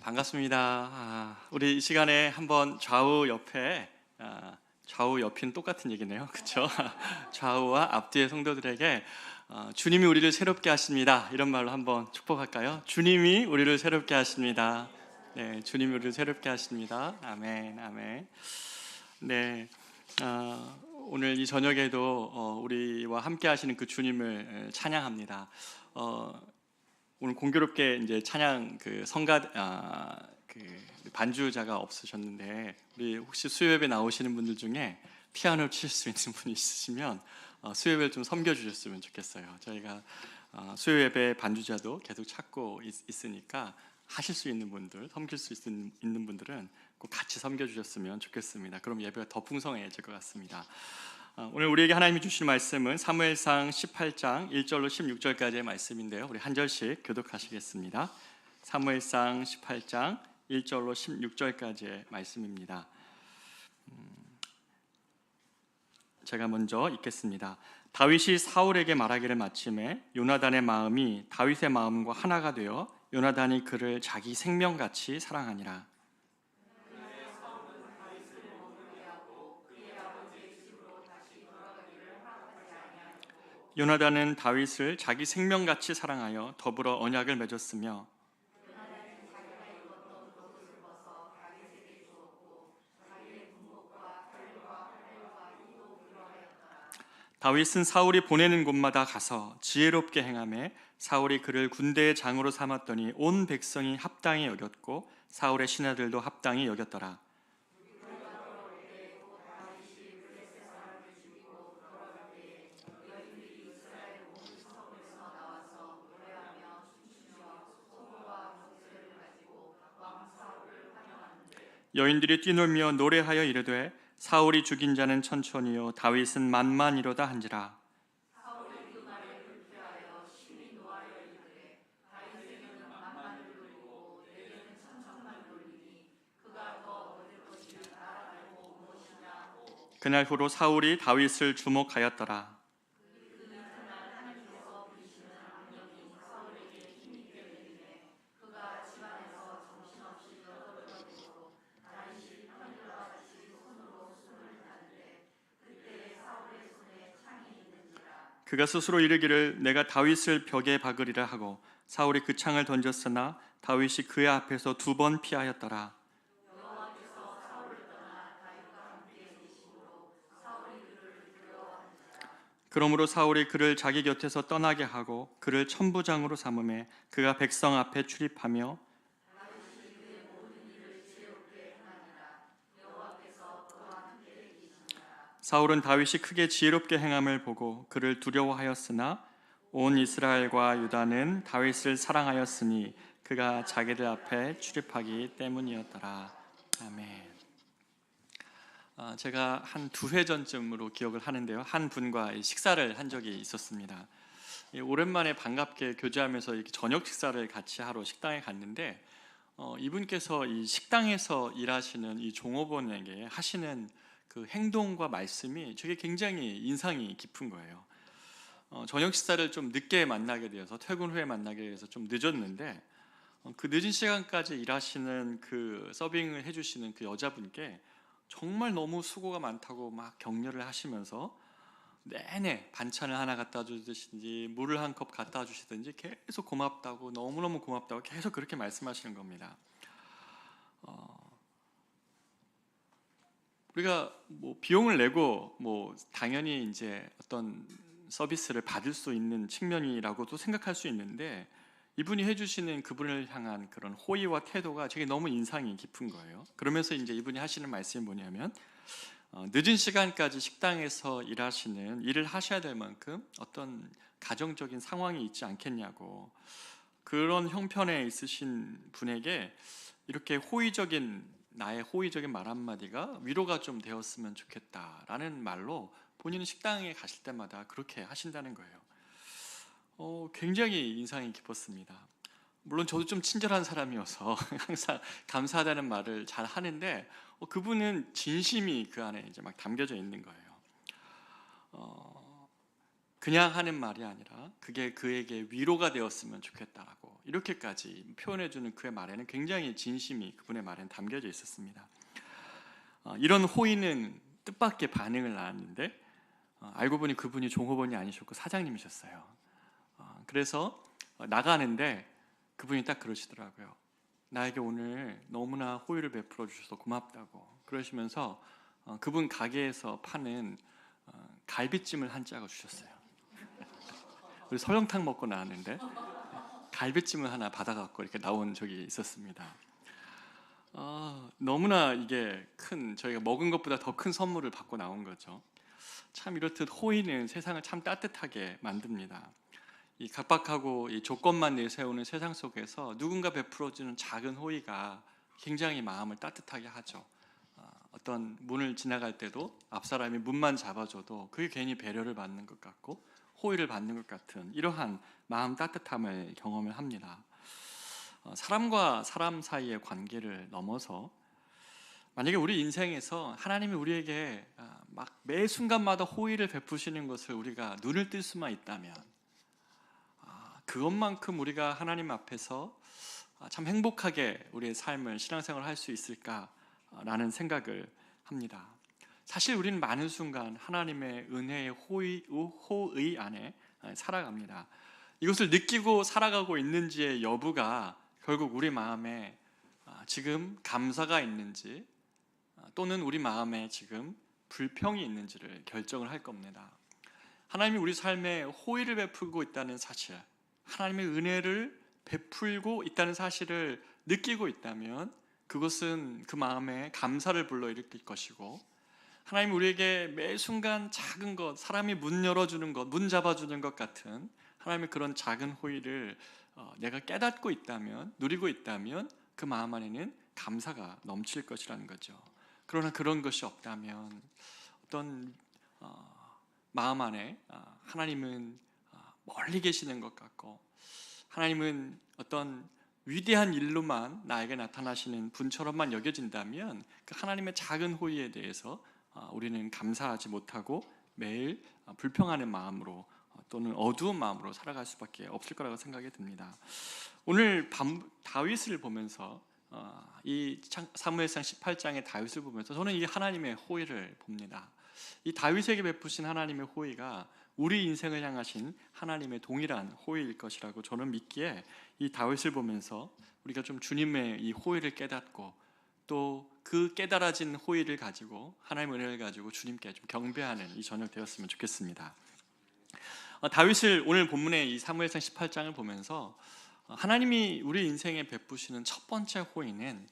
반갑습니다. 우리 이 시간에 한번 좌우 옆에 좌우 옆인 똑같은 얘기네요, 그렇죠? 좌우와 앞뒤의 성도들에게 주님이 우리를 새롭게 하십니다. 이런 말로 한번 축복할까요? 주님이 우리를 새롭게 하십니다. 네, 주님이 우리를 새롭게 하십니다. 아멘, 아멘. 네, 오늘 이 저녁에도 우리와 함께 하시는 그 주님을 찬양합니다. 오늘 공교롭게 이제 찬양 그 반주자가 없으셨는데, 우리 혹시 수요예배 나오시는 분들 중에 피아노 칠 수 있는 분이 있으시면 수요예배를 좀 섬겨주셨으면 좋겠어요. 저희가 수요예배 반주자도 계속 찾고 있으니까 하실 수 있는 분들, 섬길 수 있는 분들은 꼭 같이 섬겨주셨으면 좋겠습니다. 그럼 예배가 더 풍성해질 것 같습니다. 오늘 우리에게 하나님이 주신 말씀은 사무엘상 18장 1절로 16절까지의 말씀인데요, 우리 한 절씩 교독하시겠습니다. 사무엘상 18장 1절로 16절까지의 말씀입니다. 제가 먼저 읽겠습니다. 다윗이 사울에게 말하기를 마침에 요나단의 마음이 다윗의 마음과 하나가 되어 요나단이 그를 자기 생명같이 사랑하니라. 요나단은 다윗을 자기 생명같이 사랑하여 더불어 언약을 맺었으며, 다윗은 사울이 보내는 곳마다 가서 지혜롭게 행하며 사울이 그를 군대의 장으로 삼았더니 온 백성이 합당히 여겼고 사울의 신하들도 합당히 여겼더라. 여인들이 뛰놀며 노래하여 이르되 사울이 죽인 자는 천천히요 다윗은 만만이로다 한지라. 그날 후로 사울이 다윗을 주목하였더라. 그가 스스로 이르기를 내가 다윗을 벽에 박으리라 하고 사울이 그 창을 던졌으나 다윗이 그의 앞에서 2번 피하였더라. 그러므로 사울이 그를 자기 곁에서 떠나게 하고 그를 천부장으로 삼음에 그가 백성 앞에 출입하며 사울은 다윗이 크게 지혜롭게 행함을 보고 그를 두려워하였으나 온 이스라엘과 유다는 다윗을 사랑하였으니 그가 자기들 앞에 출입하기 때문이었더라. 아멘. 제가 한 2회 전쯤으로 기억을 하는데요, 한 분과 식사를 한 적이 있었습니다. 오랜만에 반갑게 교제하면서 이렇게 저녁 식사를 같이 하러 식당에 갔는데 이분께서 이 식당에서 일하시는 이 종업원에게 하시는 그 행동과 말씀이 저게 굉장히 인상이 깊은 거예요. 저녁 식사를 좀 늦게 만나게 되어서 퇴근 후에 만나게 돼서 좀 늦었는데 그 늦은 시간까지 일하시는 그 서빙을 해주시는 그 여자분께 정말 너무 수고가 많다고 막 격려를 하시면서 내내 반찬을 하나 갖다 주시든지 물을 한 컵 갖다 주시든지 계속 고맙다고, 너무너무 고맙다고 계속 그렇게 말씀하시는 겁니다. 우리가 뭐 비용을 내고 뭐 당연히 이제 어떤 서비스를 받을 수 있는 측면이라고도 생각할 수 있는데, 이분이 해주시는 그분을 향한 그런 호의와 태도가 되게 너무 인상이 깊은 거예요. 그러면서 이제 이분이 하시는 말씀이 뭐냐면 늦은 시간까지 식당에서 일을 하셔야 될 만큼 어떤 가정적인 상황이 있지 않겠냐고, 그런 형편에 있으신 분에게 이렇게 나의 호의적인 말 한마디가 위로가 좀 되었으면 좋겠다라는 말로 본인은 식당에 가실 때마다 그렇게 하신다는 거예요. 굉장히 인상이 깊었습니다. 물론 저도 좀 친절한 사람이어서 항상 감사하다는 말을 잘 하는데 그분은 진심이 그 안에 이제 막 담겨져 있는 거예요. 그냥 하는 말이 아니라 그게 그에게 위로가 되었으면 좋겠다라고 이렇게까지 표현해주는 그의 말에는 굉장히 진심이 그분의 말에는 담겨져 있었습니다. 이런 호의는 뜻밖의 반응을 낳았는데 알고 보니 그분이 종업원이 아니셨고 사장님이셨어요. 그래서 나가는데 그분이 딱 그러시더라고요. 나에게 오늘 너무나 호의를 베풀어 주셔서 고맙다고 그러시면서 그분 가게에서 파는 갈비찜을 한 짝을 주셨어요. 우리 설렁탕 먹고 나왔는데 갈비찜을 하나 받아갖고 이렇게 나온 적이 있었습니다. 너무나 이게 큰, 저희가 먹은 것보다 더 큰 선물을 받고 나온 거죠. 참 이렇듯 호의는 세상을 참 따뜻하게 만듭니다. 이 각박하고 이 조건만 내세우는 세상 속에서 누군가 베풀어주는 작은 호의가 굉장히 마음을 따뜻하게 하죠. 어떤 문을 지나갈 때도 앞 사람이 문만 잡아줘도 그게 괜히 배려를 받는 것 같고 호의를 받는 것 같은 이러한 마음 따뜻함을 경험을 합니다. 사람과 사람 사이의 관계를 넘어서 만약에 우리 인생에서 하나님이 우리에게 막 매 순간마다 호의를 베푸시는 것을 우리가 눈을 뜰 수만 있다면 그것만큼 우리가 하나님 앞에서 참 행복하게 우리의 삶을 신앙생활을 할 수 있을까라는 생각을 합니다. 사실 우리는 많은 순간 하나님의 은혜의 호의 안에 살아갑니다. 이것을 느끼고 살아가고 있는지의 여부가 결국 우리 마음에 지금 감사가 있는지 또는 우리 마음에 지금 불평이 있는지를 결정을 할 겁니다. 하나님이 우리 삶에 호의를 베풀고 있다는 사실, 하나님의 은혜를 베풀고 있다는 사실을 느끼고 있다면 그것은 그 마음에 감사를 불러일으킬 것이고, 하나님 우리에게 매 순간 작은 것, 사람이 문 열어주는 것, 문 잡아주는 것 같은 하나님의 그런 작은 호의를 내가 깨닫고 있다면, 누리고 있다면 그 마음 안에는 감사가 넘칠 것이라는 거죠. 그러나 그런 것이 없다면 어떤 마음 안에 하나님은 멀리 계시는 것 같고, 하나님은 어떤 위대한 일로만 나에게 나타나시는 분처럼만 여겨진다면 그 하나님의 작은 호의에 대해서 우리는 감사하지 못하고 매일 불평하는 마음으로 또는 어두운 마음으로 살아갈 수밖에 없을 거라고 생각이 듭니다. 오늘 다윗을 보면서 이 사무엘상 18장의 다윗을 보면서 저는 이 하나님의 호의를 봅니다. 이 다윗에게 베푸신 하나님의 호의가 우리 인생을 향하신 하나님의 동일한 호의일 것이라고 저는 믿기에 이 다윗을 보면서 우리가 좀 주님의 이 호의를 깨닫고 또 그 깨달아진 호의를 가지고 하나님의 은혜를 가지고 주님께 좀 경배하는 이 저녁 되었으면 좋겠습니다. 다윗을 오늘 본문의 이 사무엘상 18장을 보면서 하나님이 우리 인생에 베푸시는 첫 번째 호의는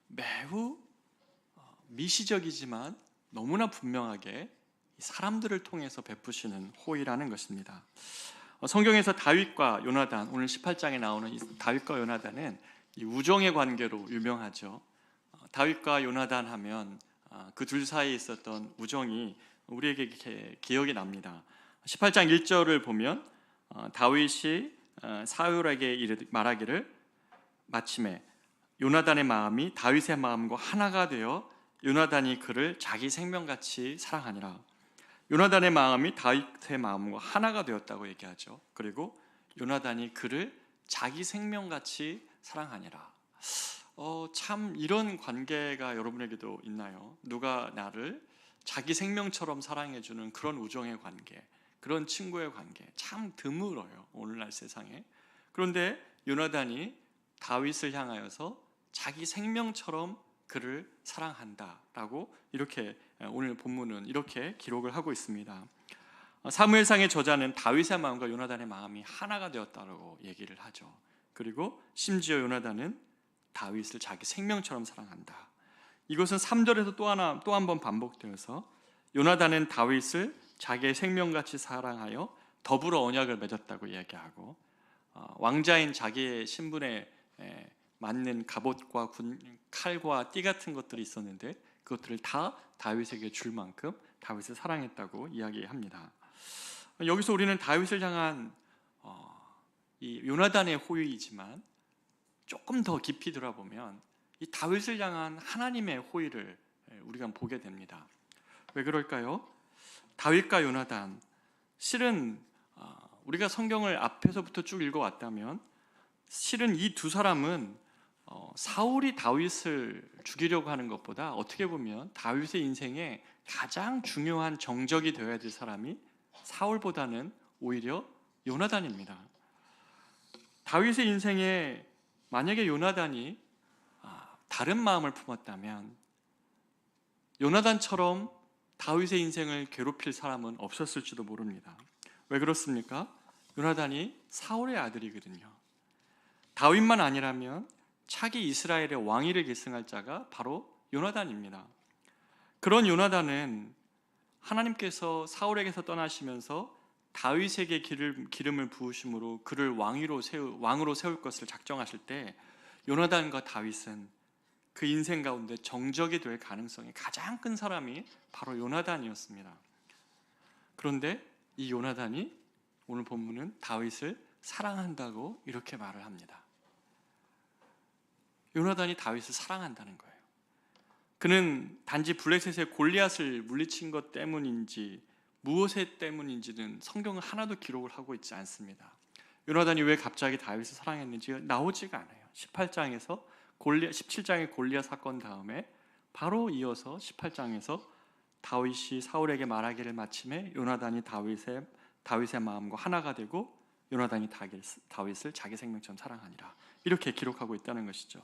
매우 미시적이지만 너무나 분명하게 사람들을 통해서 베푸시는 호의라는 것입니다. 성경에서 다윗과 요나단, 오늘 18장에 나오는 이 다윗과 요나단은 이 우정의 관계로 유명하죠. 다윗과 요나단 하면 그 둘 사이에 있었던 우정이 우리에게 기억이 납니다. 18장 1절을 보면 다윗이 사울에게 말하기를 마침에 요나단의 마음이 다윗의 마음과 하나가 되어 요나단이 그를 자기 생명같이 사랑하니라. 요나단의 마음이 다윗의 마음과 하나가 되었다고 얘기하죠. 그리고 요나단이 그를 자기 생명같이 사랑하니라. 참 이런 관계가 여러분에게도 있나요? 누가 나를 자기 생명처럼 사랑해주는 그런 우정의 관계, 그런 친구의 관계 참 드물어요, 오늘날 세상에. 그런데 요나단이 다윗을 향하여서 자기 생명처럼 그를 사랑한다라고 이렇게 오늘 본문은 이렇게 기록을 하고 있습니다. 사무엘상의 저자는 다윗의 마음과 요나단의 마음이 하나가 되었다고 얘기를 하죠. 그리고 심지어 요나단은 다윗을 자기 생명처럼 사랑한다. 이것은 3절에서 또 한 번 반복되어서 요나단은 다윗을 자기의 생명같이 사랑하여 더불어 언약을 맺었다고 이야기하고, 왕자인 자기의 신분에 맞는 갑옷과 칼과 띠 같은 것들이 있었는데 그것들을 다 다윗에게 줄 만큼 다윗을 사랑했다고 이야기합니다. 여기서 우리는 다윗을 향한 이 요나단의 호의이지만 조금 더 깊이 들어보면 이 다윗을 향한 하나님의 호의를 우리가 보게 됩니다. 왜 그럴까요? 다윗과 요나단, 실은 우리가 성경을 앞에서부터 쭉 읽어왔다면 실은 이 두 사람은 사울이 다윗을 죽이려고 하는 것보다 어떻게 보면 다윗의 인생에 가장 중요한 정적이 되어야 될 사람이 사울보다는 오히려 요나단입니다. 다윗의 인생에 만약에 요나단이 다른 마음을 품었다면 요나단처럼 다윗의 인생을 괴롭힐 사람은 없었을지도 모릅니다. 왜 그렇습니까? 요나단이 사울의 아들이거든요. 다윗만 아니라면 차기 이스라엘의 왕위를 계승할 자가 바로 요나단입니다. 그런 요나단은 하나님께서 사울에게서 떠나시면서 다윗에게 기름을 부으심으로 그를 왕으로 세울 것을 작정하실 때 요나단과 다윗은 그 인생 가운데 정적이 될 가능성이 가장 큰 사람이 바로 요나단이었습니다. 그런데 이 요나단이 오늘 본문은 다윗을 사랑한다고 이렇게 말을 합니다. 요나단이 다윗을 사랑한다는 거예요. 그는 단지 블레셋의 골리앗을 물리친 것 때문인지 무엇에 때문인지는 성경은 하나도 기록을 하고 있지 않습니다. 요나단이 왜 갑자기 다윗을 사랑했는지 나오지가 않아요. 17장의 골리앗 사건 다음에 바로 이어서 18장에서 다윗이 사울에게 말하기를 마침에 요나단이 다윗의 마음과 하나가 되고 요나단이 다윗을 자기 생명처럼 사랑하니라, 이렇게 기록하고 있다는 것이죠.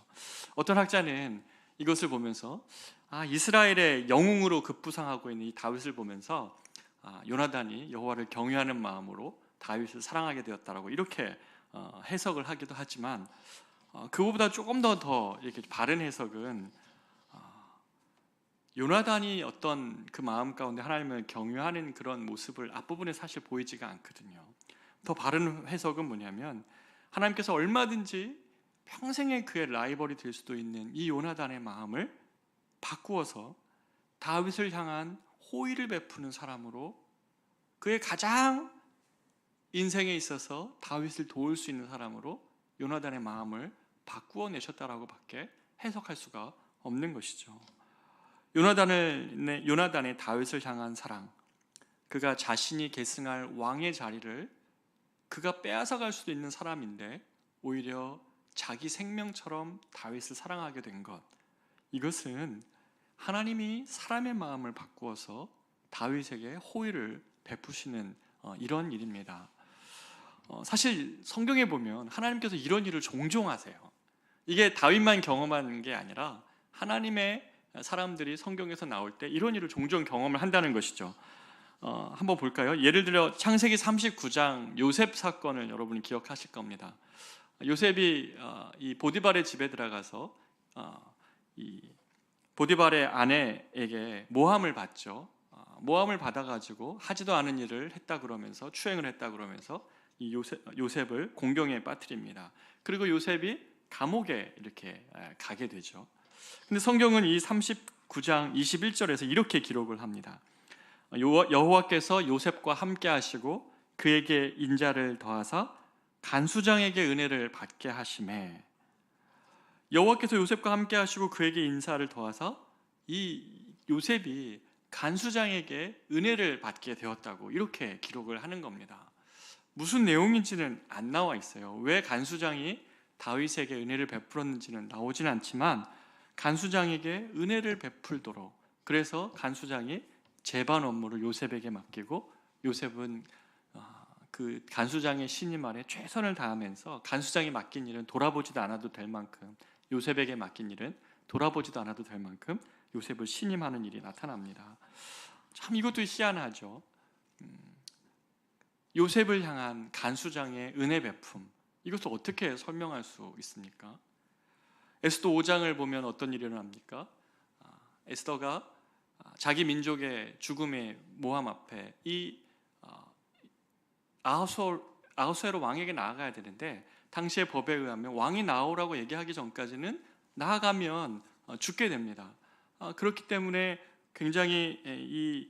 어떤 학자는 이것을 보면서 이스라엘의 영웅으로 급부상하고 있는 이 다윗을 보면서 요나단이 여호와를 경외하는 마음으로 다윗을 사랑하게 되었다라고 이렇게 해석을 하기도 하지만 그거보다 조금 더 이렇게 바른 해석은 요나단이 어떤 그 마음 가운데 하나님을 경외하는 그런 모습을 앞부분에 사실 보이지가 않거든요. 더 바른 해석은 뭐냐면 하나님께서 얼마든지 평생의 그의 라이벌이 될 수도 있는 이 요나단의 마음을 바꾸어서 다윗을 향한 호의를 베푸는 사람으로, 그의 가장 인생에 있어서 다윗을 도울 수 있는 사람으로 요나단의 마음을 바꾸어 내셨다라고 밖에 해석할 수가 없는 것이죠. 요나단의 다윗을 향한 사랑, 그가 자신이 계승할 왕의 자리를 그가 빼앗아갈 수도 있는 사람인데 오히려 자기 생명처럼 다윗을 사랑하게 된 것, 이것은 하나님이 사람의 마음을 바꾸어서 다윗에게 호의를 베푸시는 이런 일입니다. 사실 성경에 보면 하나님께서 이런 일을 종종 하세요. 이게 다윗만 경험하는 게 아니라 하나님의 사람들이 성경에서 나올 때 이런 일을 종종 경험을 한다는 것이죠. 한번 볼까요? 예를 들어 창세기 39장 요셉 사건을 여러분이 기억하실 겁니다. 요셉이 이 보디발의 집에 들어가서 이 보디발의 아내에게 모함을 받죠. 모함을 받아가지고 하지도 않은 일을 했다 그러면서 추행을 했다 그러면서 이 요셉을 공경에 빠뜨립니다. 그리고 요셉이 감옥에 이렇게 가게 되죠. 근데 성경은 이 39장 21절에서 이렇게 기록을 합니다. 여호와께서 요셉과 함께 하시고 그에게 인자를 더하사 간수장에게 은혜를 받게 하시매, 여호와께서 요셉과 함께 하시고 그에게 인사를 더하사 이 요셉이 간수장에게 은혜를 받게 되었다고 이렇게 기록을 하는 겁니다. 무슨 내용인지는 안 나와 있어요. 왜 간수장이 다윗에게 은혜를 베풀었는지는 나오진 않지만 간수장에게 은혜를 베풀도록, 그래서 간수장이 제반 업무를 요셉에게 맡기고 요셉은 그 간수장의 신임 아래 최선을 다하면서 간수장이 맡긴 일은 돌아보지도 않아도 될 만큼, 요셉에게 맡긴 일은 돌아보지도 않아도 될 만큼 요셉을 신임하는 일이 나타납니다. 참 이것도 희한하죠. 요셉을 향한 간수장의 은혜 베품, 이것을 어떻게 설명할 수 있습니까? 에스더 5장을 보면 어떤 일이 일어납니까? 에스더가 자기 민족의 죽음의 모함 앞에 이 아하수에로 왕에게 나아가야 되는데 당시의 법에 의하면 왕이 나오라고 얘기하기 전까지는 나아가면 죽게 됩니다. 그렇기 때문에 굉장히 이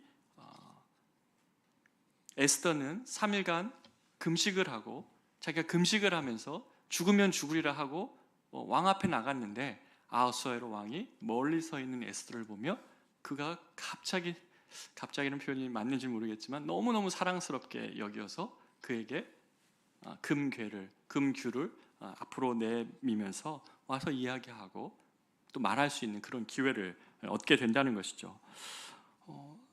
에스더는 3일간 금식을 하고 자기가 금식을 하면서 죽으면 죽으리라 하고 왕 앞에 나갔는데 아하수에로 왕이 멀리 서 있는 에스더를 보며 그가 갑자기 갑자기 이런 표현이 맞는지 모르겠지만 너무너무 사랑스럽게 여겨서 그에게 금규를 앞으로 내미면서 와서 이야기하고 또 말할 수 있는 그런 기회를 얻게 된다는 것이죠.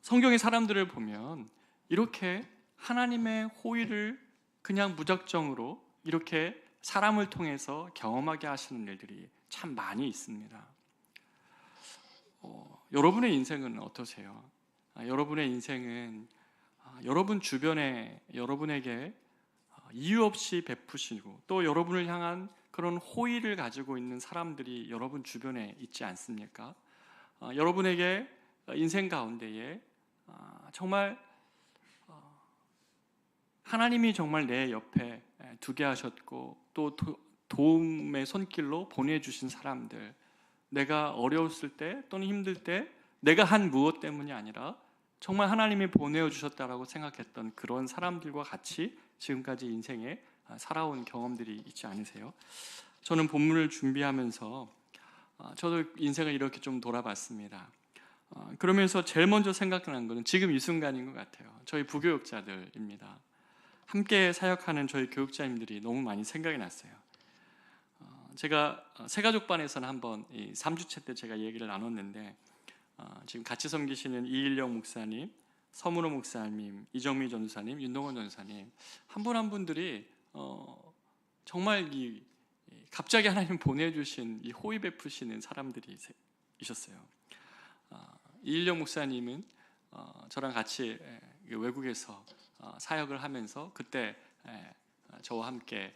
성경의 사람들을 보면 이렇게 하나님의 호의를 그냥 무작정으로 이렇게 사람을 통해서 경험하게 하시는 일들이 참 많이 있습니다. 여러분의 인생은 어떠세요? 여러분의 인생은 여러분 주변에 여러분에게 이유 없이 베푸시고 또 여러분을 향한 그런 호의를 가지고 있는 사람들이 여러분 주변에 있지 않습니까? 여러분에게 인생 가운데에 정말 하나님이 정말 내 옆에 두게 하셨고 또 도움의 손길로 보내주신 사람들, 내가 어려웠을 때 또는 힘들 때 내가 한 무엇 때문이 아니라 정말 하나님이 보내주셨다라고 생각했던 그런 사람들과 같이 지금까지 인생에 살아온 경험들이 있지 않으세요? 저는 본문을 준비하면서 저도 인생을 이렇게 좀 돌아봤습니다. 그러면서 제일 먼저 생각나는 것은 지금 이 순간인 것 같아요. 저희 부교육자들입니다. 함께 사역하는 저희 교육자님들이 너무 많이 생각이 났어요. 제가 새가족반에서는 한번 3주째 때 제가 얘기를 나눴는데 지금 같이 섬기시는 이일영 목사님, 서문호 목사님, 이정미 전도사님, 윤동원 전도사님 한 분 한 분들이 정말 갑자기 하나님 보내주신 이 호의 베푸시는 사람들이 있었어요. 이일영 목사님은 저랑 같이 외국에서 사역을 하면서 그때 저와 함께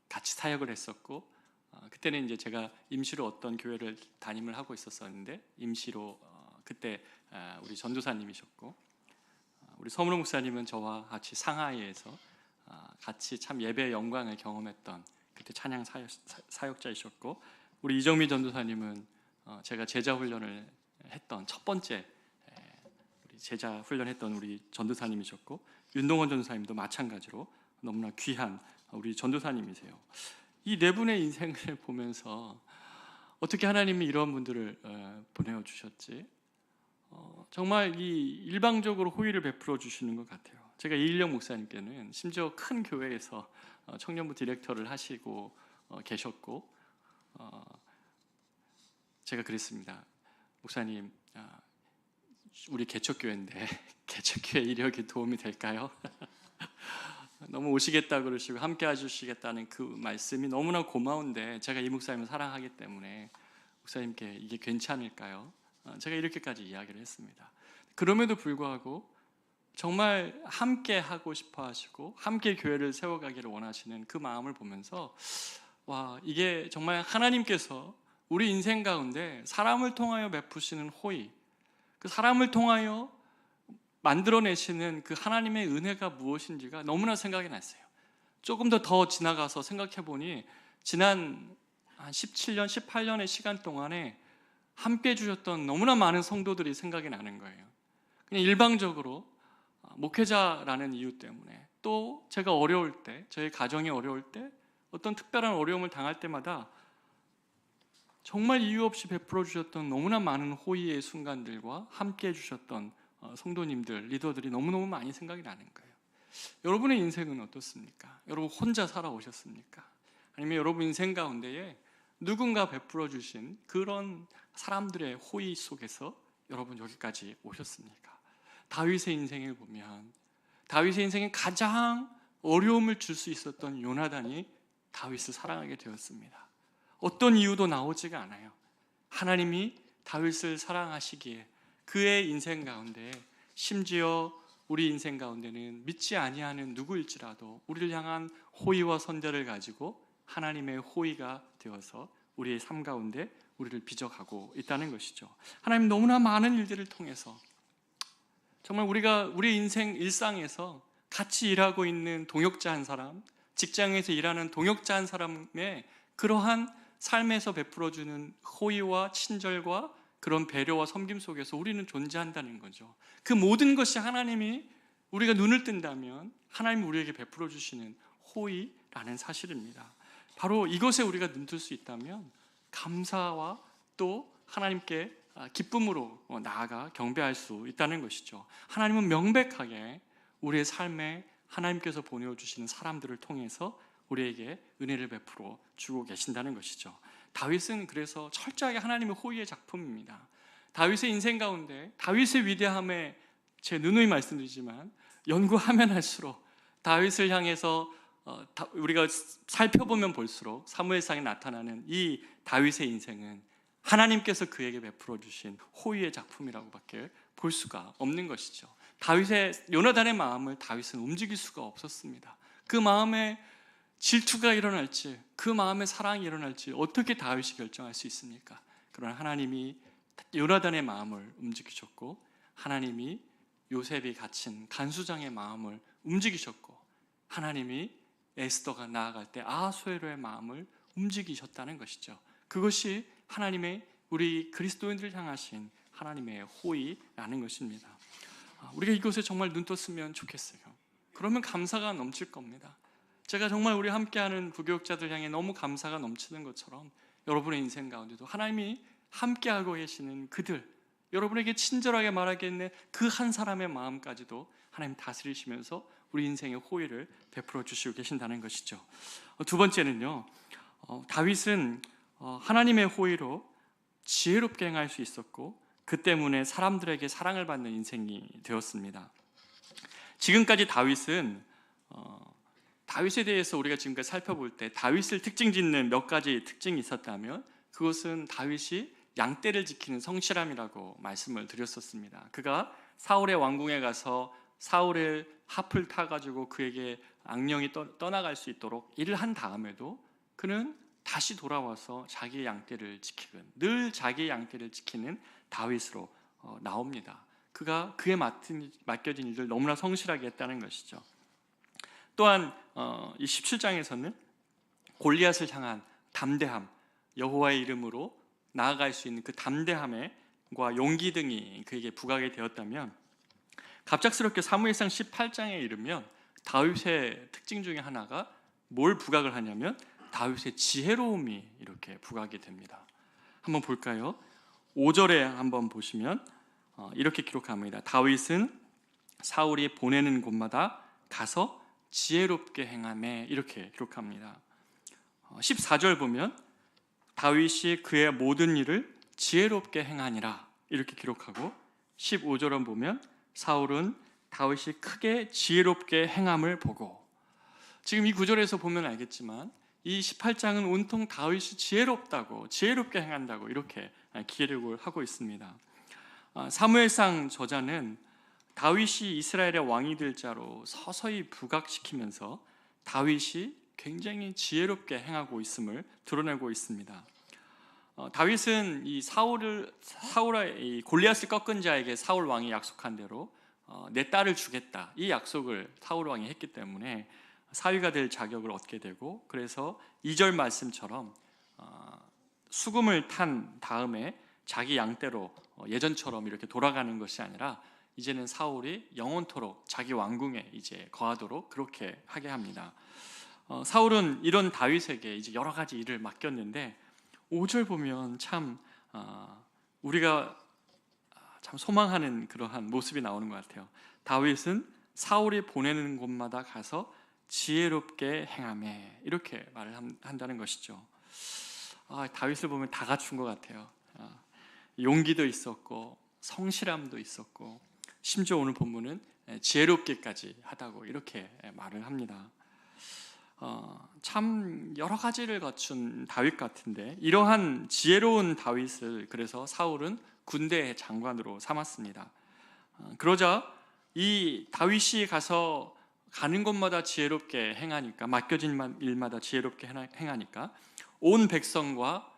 같이 사역을 했었고 그때는 이제 제가 임시로 어떤 교회를 담임을 하고 있었었는데 임시로 그때 우리 전도사님이셨고 우리 서문호 목사님은 저와 같이 상하이에서 같이 참 예배의 영광을 경험했던 그때 찬양 사역자이셨고 우리 이정미 전도사님은 제가 제자 훈련을 했던 첫 번째 우리 제자 훈련했던 우리 전도사님이셨고 윤동원 전도사님도 마찬가지로 너무나 귀한 우리 전도사님이세요. 이 네 분의 인생을 보면서 어떻게 하나님이 이런 분들을 보내주셨지? 정말 이 일방적으로 호의를 베풀어 주시는 것 같아요. 제가 이일영 목사님께는 심지어 큰 교회에서 청년부 디렉터를 하시고 계셨고 제가 그랬습니다. 목사님, 우리 개척교회인데 개척교회 이력이 도움이 될까요? 너무 오시겠다 그러시고 함께 해주시겠다는 그 말씀이 너무나 고마운데 제가 이 목사님을 사랑하기 때문에 목사님께 이게 괜찮을까요? 제가 이렇게까지 이야기를 했습니다. 그럼에도 불구하고 정말 함께 하고 싶어 하시고 함께 교회를 세워가기를 원하시는 그 마음을 보면서 와, 이게 정말 하나님께서 우리 인생 가운데 사람을 통하여 베푸시는 호의, 그 사람을 통하여 만들어내시는 그 하나님의 은혜가 무엇인지가 너무나 생각이 났어요. 조금 더 지나가서 생각해보니 지난 한 17년, 18년의 시간 동안에 함께 해주셨던 너무나 많은 성도들이 생각이 나는 거예요. 그냥 일방적으로 목회자라는 이유 때문에 또 제가 어려울 때, 저희 가정이 어려울 때 어떤 특별한 어려움을 당할 때마다 정말 이유 없이 베풀어 주셨던 너무나 많은 호의의 순간들과 함께 해주셨던 성도님들, 리더들이 너무너무 많이 생각이 나는 거예요. 여러분의 인생은 어떻습니까? 여러분 혼자 살아오셨습니까? 아니면 여러분 인생 가운데에 누군가 베풀어 주신 그런 사람들의 호의 속에서 여러분 여기까지 오셨습니까? 다윗의 인생을 보면 다윗의 인생에 가장 어려움을 줄 수 있었던 요나단이 다윗을 사랑하게 되었습니다. 어떤 이유도 나오지가 않아요. 하나님이 다윗을 사랑하시기에 그의 인생 가운데 심지어 우리 인생 가운데는 믿지 아니하는 누구일지라도 우리를 향한 호의와 선대를 가지고 하나님의 호의가 되어서 우리의 삶 가운데 우리를 빚어가고 있다는 것이죠. 하나님 너무나 많은 일들을 통해서 정말 우리 인생 일상에서 같이 일하고 있는 동역자 한 사람, 직장에서 일하는 동역자 한 사람의 그러한 삶에서 베풀어주는 호의와 친절과 그런 배려와 섬김 속에서 우리는 존재한다는 거죠. 그 모든 것이 하나님이 우리가 눈을 뜬다면 하나님이 우리에게 베풀어 주시는 호의라는 사실입니다. 바로 이것에 우리가 눈뜰 수 있다면 감사와 또 하나님께 기쁨으로 나아가 경배할 수 있다는 것이죠. 하나님은 명백하게 우리의 삶에 하나님께서 보내주시는 사람들을 통해서 우리에게 은혜를 베풀어 주고 계신다는 것이죠. 다윗은 그래서 철저하게 하나님의 호의의 작품입니다. 다윗의 인생 가운데 다윗의 위대함에 제 누누이 말씀드리지만 연구하면 할수록 다윗을 향해서 우리가 살펴보면 볼수록 사무엘상에 나타나는 이 다윗의 인생은 하나님께서 그에게 베풀어 주신 호의의 작품이라고밖에 볼 수가 없는 것이죠. 요나단의 마음을 다윗은 움직일 수가 없었습니다. 그 마음에 질투가 일어날지, 그 마음에 사랑이 일어날지 어떻게 다윗이 결정할 수 있습니까? 그러나 하나님이 요나단의 마음을 움직이셨고, 하나님이 요셉이 갇힌 간수장의 마음을 움직이셨고, 하나님이 에스더가 나아갈 때 아하수에로의 마음을 움직이셨다는 것이죠. 그것이 하나님의, 우리 그리스도인들을 향하신 하나님의 호의라는 것입니다. 우리가 이것에 정말 눈 떴으면 좋겠어요. 그러면 감사가 넘칠 겁니다. 제가 정말 우리 함께하는 부교육자들 향해 너무 감사가 넘치는 것처럼 여러분의 인생 가운데도 하나님이 함께하고 계시는 그들, 여러분에게 친절하게 말하겠는 그 한 사람의 마음까지도 하나님 다스리시면서 우리 인생의 호의를 베풀어 주시고 계신다는 것이죠. 두 번째는요, 다윗은 하나님의 호의로 지혜롭게 행할 수 있었고, 그 때문에 사람들에게 사랑을 받는 인생이 되었습니다. 지금까지 다윗에 대해서 우리가 지금까지 살펴볼 때 다윗을 특징 짓는 몇 가지 특징이 있었다면 그것은 다윗이 양떼를 지키는 성실함이라고 말씀을 드렸었습니다. 그가 사울의 왕궁에 가서 사울의 합을 타가지고 그에게 악령이 떠나갈 수 있도록 일을 한 다음에도 그는 다시 돌아와서 자기의 양떼를 지키는, 늘 자기의 양떼를 지키는 다윗으로 나옵니다. 그가 그에 맡겨진 일을 너무나 성실하게 했다는 것이죠. 또한 이 17장에서는 골리앗을 향한 담대함, 여호와의 이름으로 나아갈 수 있는 그 담대함과 용기 등이 그에게 부각이 되었다면, 갑작스럽게 사무엘상 18장에 이르면 다윗의 특징 중에 하나가 뭘 부각을 하냐면 다윗의 지혜로움이 이렇게 부각이 됩니다. 한번 볼까요? 5절에 한번 보시면 이렇게 기록합니다. 다윗은 사울이 보내는 곳마다 가서 지혜롭게 행하매, 이렇게 기록합니다. 14절 보면 다윗이 그의 모든 일을 지혜롭게 행하니라, 이렇게 기록하고, 15절은 보면 사울은 다윗이 크게 지혜롭게 행함을 보고. 지금 이 구절에서 보면 알겠지만 이 18장은 온통 다윗이 지혜롭다고, 지혜롭게 행한다고 이렇게 기록을 하고 있습니다. 사무엘상 저자는 다윗이 이스라엘의 왕이 될 자로 서서히 부각시키면서 다윗이 굉장히 지혜롭게 행하고 있음을 드러내고 있습니다. 다윗은 이 사울의 골리앗을 꺾은 자에게 사울 왕이 약속한 대로 내 딸을 주겠다, 이 약속을 사울 왕이 했기 때문에 사위가 될 자격을 얻게 되고, 그래서 2절 말씀처럼 수금을 탄 다음에 자기 양떼로 예전처럼 이렇게 돌아가는 것이 아니라 이제는 사울이 영원토록 자기 왕궁에 이제 거하도록 그렇게 하게 합니다. 사울은 이런 다윗에게 이제 여러 가지 일을 맡겼는데 5절 보면 참 우리가 참 소망하는 그러한 모습이 나오는 것 같아요. 다윗은 사울이 보내는 곳마다 가서 지혜롭게 행하매, 이렇게 말을 한다는 것이죠. 다윗을 보면 다 갖춘 것 같아요. 용기도 있었고 성실함도 있었고, 심지어 오늘 본문은 지혜롭게까지 하다고 이렇게 말을 합니다. 참 여러 가지를 갖춘 다윗 같은데, 이러한 지혜로운 다윗을 그래서 사울은 군대의 장관으로 삼았습니다. 그러자 이 다윗이 가는 곳마다 지혜롭게 행하니까, 맡겨진 일마다 지혜롭게 행하니까 온 백성과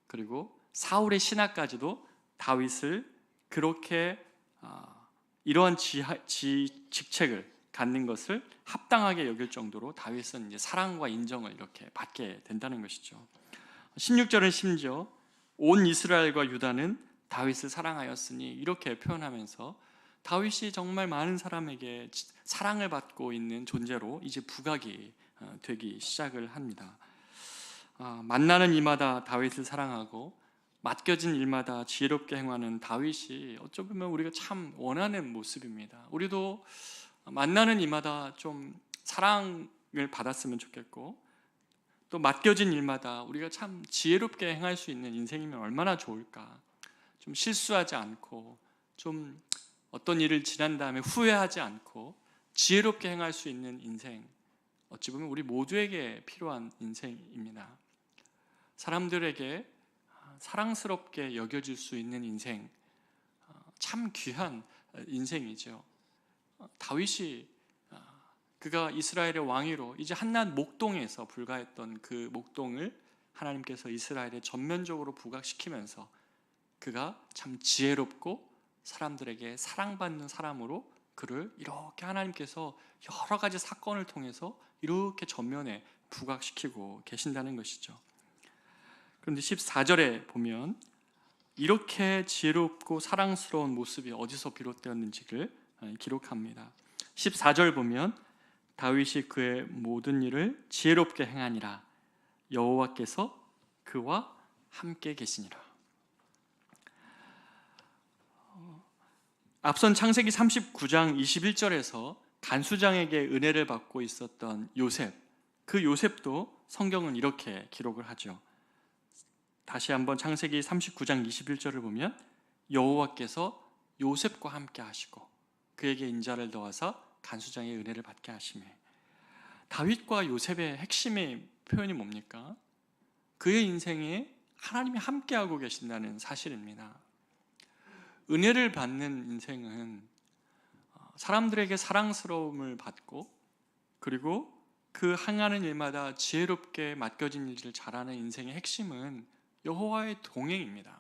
그리고 사울의 신하까지도 다윗을 그렇게 이러한 직책을 갖는 것을 합당하게 여길 정도로 다윗은 이제 사랑과 인정을 이렇게 받게 된다는 것이죠. 16절은 심지어 온 이스라엘과 유다는 다윗을 사랑하였으니, 이렇게 표현하면서 다윗이 정말 많은 사람에게 사랑을 받고 있는 존재로 이제 부각이 되기 시작을 합니다. 만나는 이마다 다윗을 사랑하고 맡겨진 일마다 지혜롭게 행하는 다윗이 어쩌면 우리가 참 원하는 모습입니다. 우리도 만나는 이마다 좀 사랑을 받았으면 좋겠고, 또 맡겨진 일마다 우리가 참 지혜롭게 행할 수 있는 인생이면 얼마나 좋을까. 좀 실수하지 않고, 좀 어떤 일을 지난 다음에 후회하지 않고 지혜롭게 행할 수 있는 인생, 어찌 보면 우리 모두에게 필요한 인생입니다. 사람들에게 사랑스럽게 여겨질 수 있는 인생, 참 귀한 인생이죠. 다윗이 그가 이스라엘의 왕위로 이제 한낱 목동에서 불과했던 그 목동을 하나님께서 이스라엘에 전면적으로 부각시키면서 그가 참 지혜롭고 사람들에게 사랑받는 사람으로 그를 이렇게 하나님께서 여러 가지 사건을 통해서 이렇게 전면에 부각시키고 계신다는 것이죠. 그런데 14절에 보면 이렇게 지혜롭고 사랑스러운 모습이 어디서 비롯되었는지를 기록합니다. 14절 보면 다윗이 그의 모든 일을 지혜롭게 행하니라. 여호와께서 그와 함께 계시니라. 앞선 창세기 39장 21절에서 간수장에게 은혜를 받고 있었던 요셉, 그 요셉도 성경은 이렇게 기록을 하죠. 다시 한번 창세기 39장 21절을 보면 여호와께서 요셉과 함께 하시고 그에게 인자를 더하사 간수장의 은혜를 받게 하시매. 다윗과 요셉의 핵심의 표현이 뭡니까? 그의 인생에 하나님이 함께하고 계신다는 사실입니다. 은혜를 받는 인생은 사람들에게 사랑스러움을 받고, 그리고 그 행하는 일마다 지혜롭게 맡겨진 일을 잘하는 인생의 핵심은 여호와의 동행입니다.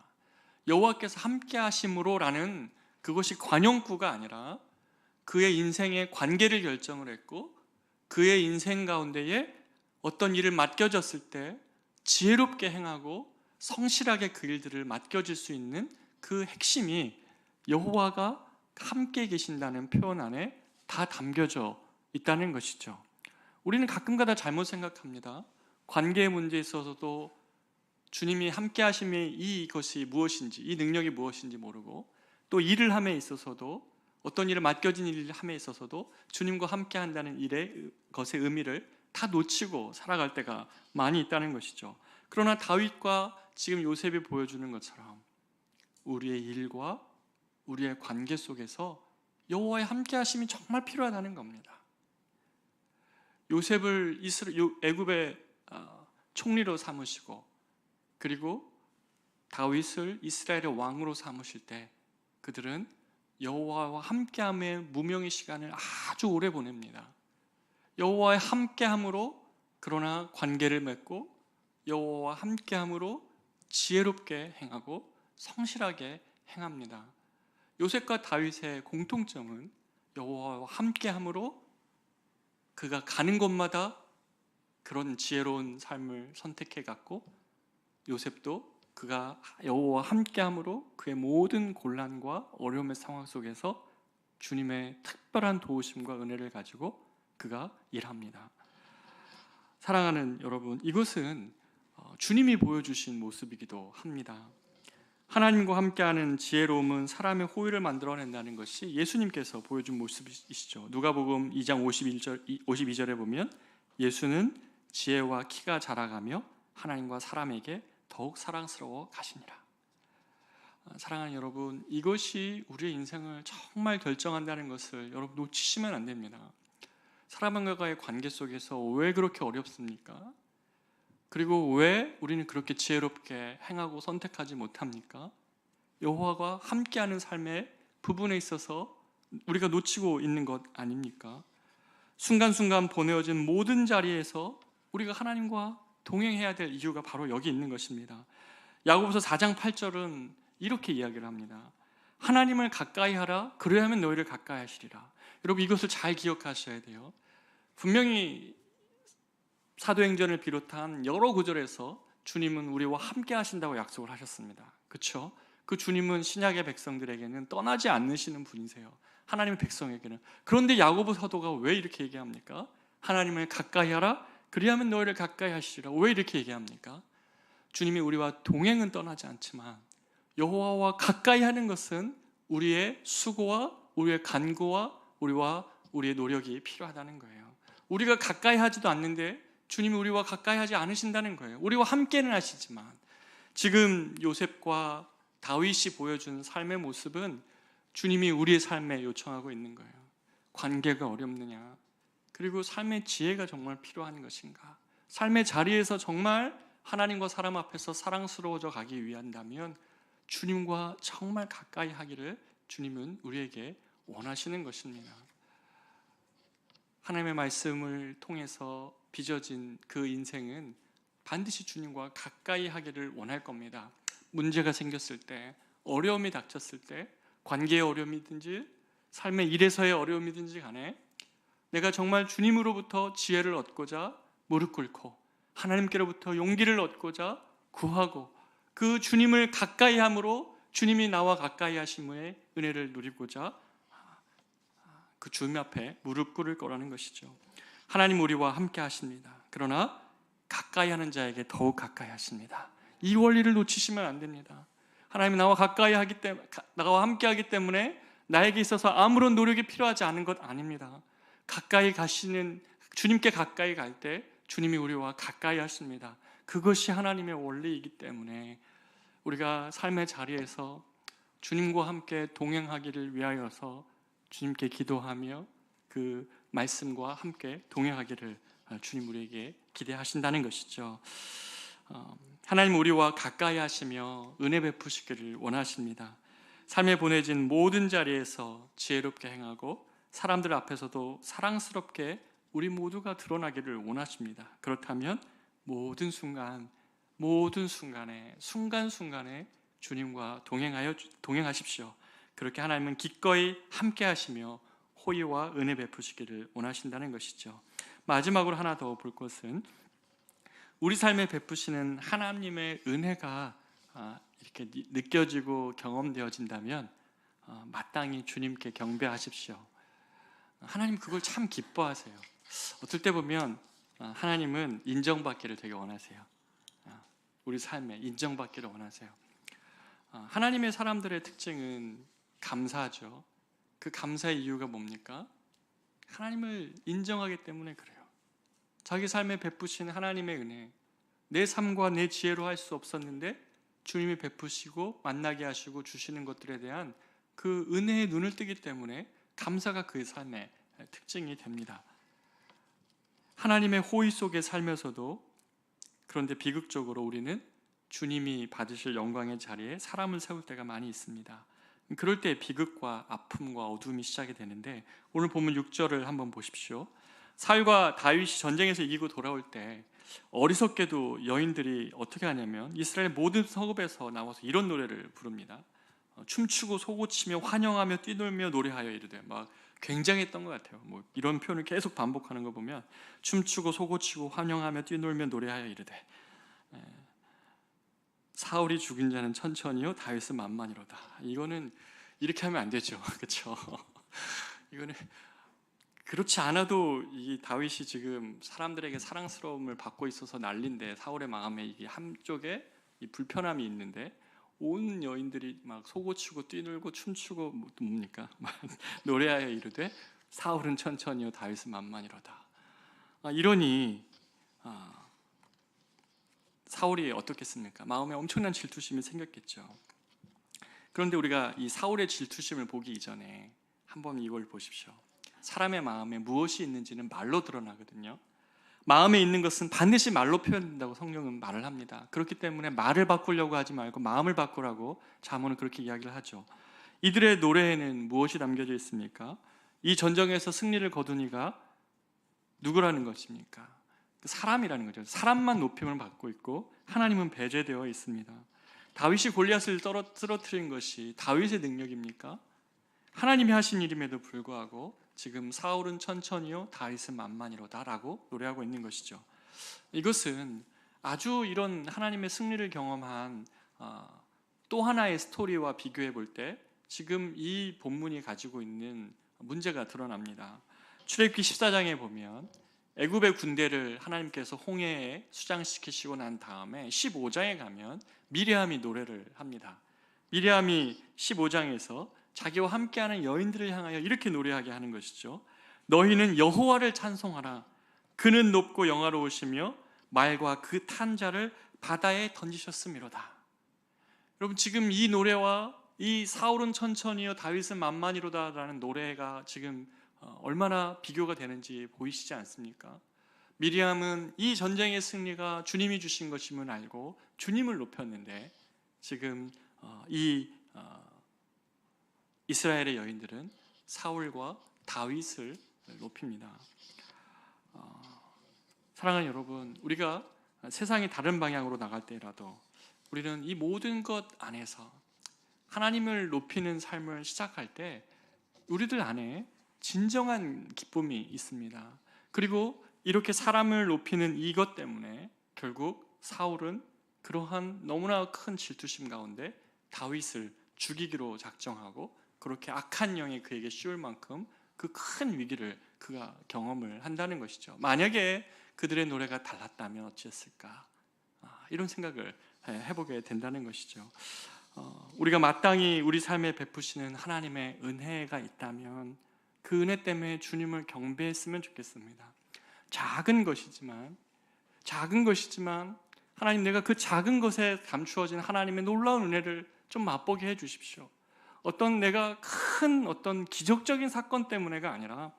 여호와께서 함께 하심으로라는 그것이 관용구가 아니라 그의 인생의 관계를 결정을 했고, 그의 인생 가운데에 어떤 일을 맡겨졌을 때 지혜롭게 행하고 성실하게 그 일들을 맡겨질 수 있는 그 핵심이 여호와가 함께 계신다는 표현 안에 다 담겨져 있다는 것이죠. 우리는 가끔가다 잘못 생각합니다. 관계의 문제에 있어서도 주님이 함께 하심이 이것이 무엇인지, 이 능력이 무엇인지 모르고, 또 일을 함에 있어서도, 어떤 일을 맡겨진 일을 함에 있어서도 주님과 함께 한다는 것의 의미를 다 놓치고 살아갈 때가 많이 있다는 것이죠. 그러나 다윗과 지금 요셉이 보여주는 것처럼 우리의 일과 우리의 관계 속에서 여호와의 함께 하심이 정말 필요하다는 겁니다. 요셉을 애굽의 총리로 삼으시고, 그리고 다윗을 이스라엘의 왕으로 삼으실 때 그들은 여호와와 함께함의 무명의 시간을 아주 오래 보냅니다. 여호와의 함께함으로 그러나 관계를 맺고, 여호와와 함께함으로 지혜롭게 행하고 성실하게 행합니다. 요셉과 다윗의 공통점은 여호와와 함께함으로 그가 가는 곳마다 그런 지혜로운 삶을 선택해 갔고, 요셉도 그가 여호와와 함께함으로 그의 모든 곤란과 어려움의 상황 속에서 주님의 특별한 도우심과 은혜를 가지고 그가 일합니다. 사랑하는 여러분, 이것은 주님이 보여주신 모습이기도 합니다. 하나님과 함께하는 지혜로움은 사람의 호의를 만들어낸다는 것이 예수님께서 보여준 모습이시죠. 누가복음 2장 52절에 보면 예수는 지혜와 키가 자라가며 하나님과 사람에게 더욱 사랑스러워 가시니라. 사랑하는 여러분, 이것이 우리의 인생을 정말 결정한다는 것을 여러분 놓치시면 안 됩니다. 사람과의 관계 속에서 왜 그렇게 어렵습니까? 그리고 왜 우리는 그렇게 지혜롭게 행하고 선택하지 못합니까? 여호와가 함께하는 삶의 부분에 있어서 우리가 놓치고 있는 것 아닙니까? 순간순간 보내어진 모든 자리에서 우리가 하나님과 동행해야 될 이유가 바로 여기 있는 것입니다. 야고보서 4장 8절은 이렇게 이야기를 합니다. 하나님을 가까이 하라, 그래야만 너희를 가까이 하시리라. 여러분, 이것을 잘 기억하셔야 돼요. 분명히 사도행전을 비롯한 여러 구절에서 주님은 우리와 함께 하신다고 약속을 하셨습니다. 그렇죠? 그 주님은 신약의 백성들에게는 떠나지 않으시는 분이세요. 하나님의 백성에게는. 그런데 야고보 사도가 왜 이렇게 얘기합니까? 하나님을 가까이 하라, 그리하면 너희를 가까이 하시리라. 왜 이렇게 얘기합니까? 주님이 우리와 동행은 떠나지 않지만 여호와와 가까이 하는 것은 우리의 수고와 우리의 간구와 우리의 노력이 필요하다는 거예요. 우리가 가까이 하지도 않는데 주님이 우리와 가까이 하지 않으신다는 거예요. 우리와 함께는 하시지만 지금 요셉과 다윗이 보여준 삶의 모습은 주님이 우리의 삶에 요청하고 있는 거예요. 관계가 어렵느냐? 그리고 삶의 지혜가 정말 필요한 것인가? 삶의 자리에서 정말 하나님과 사람 앞에서 사랑스러워져 가기 위한다면 주님과 정말 가까이 하기를 주님은 우리에게 원하시는 것입니다. 하나님의 말씀을 통해서 빚어진 그 인생은 반드시 주님과 가까이 하기를 원할 겁니다. 문제가 생겼을 때, 어려움이 닥쳤을 때, 관계의 어려움이든지 삶의 일에서의 어려움이든지 간에 내가 정말 주님으로부터 지혜를 얻고자 무릎 꿇고 하나님께로부터 용기를 얻고자 구하고 그 주님을 가까이 함으로 주님이 나와 가까이 하심의 은혜를 누리고자 그 주님 앞에 무릎 꿇을 거라는 것이죠. 하나님 우리와 함께 하십니다. 그러나 가까이 하는 자에게 더욱 가까이 하십니다. 이 원리를 놓치시면 안 됩니다. 하나님이 나와 나와 함께 하기 때문에 나에게 있어서 아무런 노력이 필요하지 않은 것 아닙니다. 가까이 가시는 주님께 가까이 갈 때 주님이 우리와 가까이 하십니다. 그것이 하나님의 원리이기 때문에 우리가 삶의 자리에서 주님과 함께 동행하기를 위하여서 주님께 기도하며 그 말씀과 함께 동행하기를 주님 우리에게 기대하신다는 것이죠. 하나님 우리와 가까이 하시며 은혜 베푸시기를 원하십니다. 삶에 보내진 모든 자리에서 지혜롭게 행하고 사람들 앞에서도 사랑스럽게 우리 모두가 드러나기를 원하십니다. 그렇다면 모든 순간에 순간순간에 주님과 동행하십시오. 그렇게 하나님은 기꺼이 함께 하시며 호의와 은혜 베푸시기를 원하신다는 것이죠. 마지막으로 하나 더 볼 것은 우리 삶에 베푸시는 하나님의 은혜가 이렇게 느껴지고 경험되어진다면 마땅히 주님께 경배하십시오. 하나님 그걸 참 기뻐하세요. 어떨 때 보면 하나님은 인정받기를 되게 원하세요. 우리 삶에 인정받기를 원하세요. 하나님의 사람들의 특징은 감사하죠. 그 감사의 이유가 뭡니까? 하나님을 인정하기 때문에 그래요. 자기 삶에 베푸신 하나님의 은혜, 내 삶과 내 지혜로 할 수 없었는데 주님이 베푸시고 만나게 하시고 주시는 것들에 대한 그 은혜의 눈을 뜨기 때문에 감사가 그의 삶의 특징이 됩니다. 하나님의 호의 속에 살면서도 그런데 비극적으로 우리는 주님이 받으실 영광의 자리에 사람을 세울 때가 많이 있습니다. 그럴 때 비극과 아픔과 어두움이 시작이 되는데 오늘 보면 6절을 한번 보십시오. 사울과 다윗이 전쟁에서 이기고 돌아올 때 어리석게도 여인들이 어떻게 하냐면 이스라엘 모든 성읍에서 나와서 이런 노래를 부릅니다. 춤추고 소고치며 환영하며 뛰놀며 노래하여 이르되 막 굉장했던 것 같아요. 뭐 이런 표현을 계속 반복하는 거 보면 춤추고 소고치고 환영하며 뛰놀며 노래하여 이르되 사울이 죽인 자는 천천히요 다윗은 만만이로다. 이거는 이렇게 하면 안 되죠. 그렇죠? 이거는 그렇지 않아도 이 다윗이 지금 사람들에게 사랑스러움을 받고 있어서 난리인데 사울의 마음에 이게 한쪽에 이 불편함이 있는데 온 여인들이 막 소고치고 뛰놀고 춤추고 뭡니까? 노래하여 이르되 사울은 천천히요 다윗은 만만이로다. 이러니 사울이 어떻겠습니까? 마음에 엄청난 질투심이 생겼겠죠. 그런데 우리가 이 사울의 질투심을 보기 이전에 한번 이걸 보십시오. 사람의 마음에 무엇이 있는지는 말로 드러나거든요. 마음에 있는 것은 반드시 말로 표현된다고 성경은 말을 합니다. 그렇기 때문에 말을 바꾸려고 하지 말고 마음을 바꾸라고 잠언은 그렇게 이야기를 하죠. 이들의 노래에는 무엇이 담겨져 있습니까? 이 전쟁에서 승리를 거둔 이가 누구라는 것입니까? 사람이라는 거죠. 사람만 높임을 받고 있고 하나님은 배제되어 있습니다. 다윗이 골리앗을 쓰러뜨린 것이 다윗의 능력입니까? 하나님이 하신 일임에도 불구하고 지금 사울은 천천히요 다윗은 만만이로다 라고 노래하고 있는 것이죠. 이것은 아주 이런 하나님의 승리를 경험한 또 하나의 스토리와 비교해 볼 때 지금 이 본문이 가지고 있는 문제가 드러납니다. 출애굽기 14장에 보면 애굽의 군대를 하나님께서 홍해에 수장시키시고 난 다음에 15장에 가면 미리암이 노래를 합니다. 미리암이 15장에서 자기와 함께하는 여인들을 향하여 이렇게 노래하게 하는 것이죠. 너희는 여호와를 찬송하라. 그는 높고 영화로우시며 말과 그 탄 자를 바다에 던지셨음이로다. 여러분, 지금 이 노래와 이 사울은 천천히요 다윗은 만만히로다라는 노래가 지금 얼마나 비교가 되는지 보이시지 않습니까? 미리암은 이 전쟁의 승리가 주님이 주신 것임을 알고 주님을 높였는데, 지금 이 이스라엘의 여인들은 사울과 다윗을 높입니다. 사랑하는 여러분, 우리가 세상이 다른 방향으로 나갈 때라도 우리는 이 모든 것 안에서 하나님을 높이는 삶을 시작할 때 우리들 안에 진정한 기쁨이 있습니다. 그리고 이렇게 사람을 높이는 이것 때문에 결국 사울은 그러한 너무나 큰 질투심 가운데 다윗을 죽이기로 작정하고, 그렇게 악한 영이 그에게 씌울 만큼 그 큰 위기를 그가 경험을 한다는 것이죠. 만약에 그들의 노래가 달랐다면 어찌했을까? 이런 생각을 해보게 된다는 것이죠. 우리가 마땅히 우리 삶에 베푸시는 하나님의 은혜가 있다면 그 은혜 때문에 주님을 경배했으면 좋겠습니다. 작은 것이지만 하나님, 내가 그 작은 것에 감추어진 하나님의 놀라운 은혜를 좀 맛보게 해 주십시오. 어떤 내가 큰 어떤 기적적인 사건 때문에가 아니라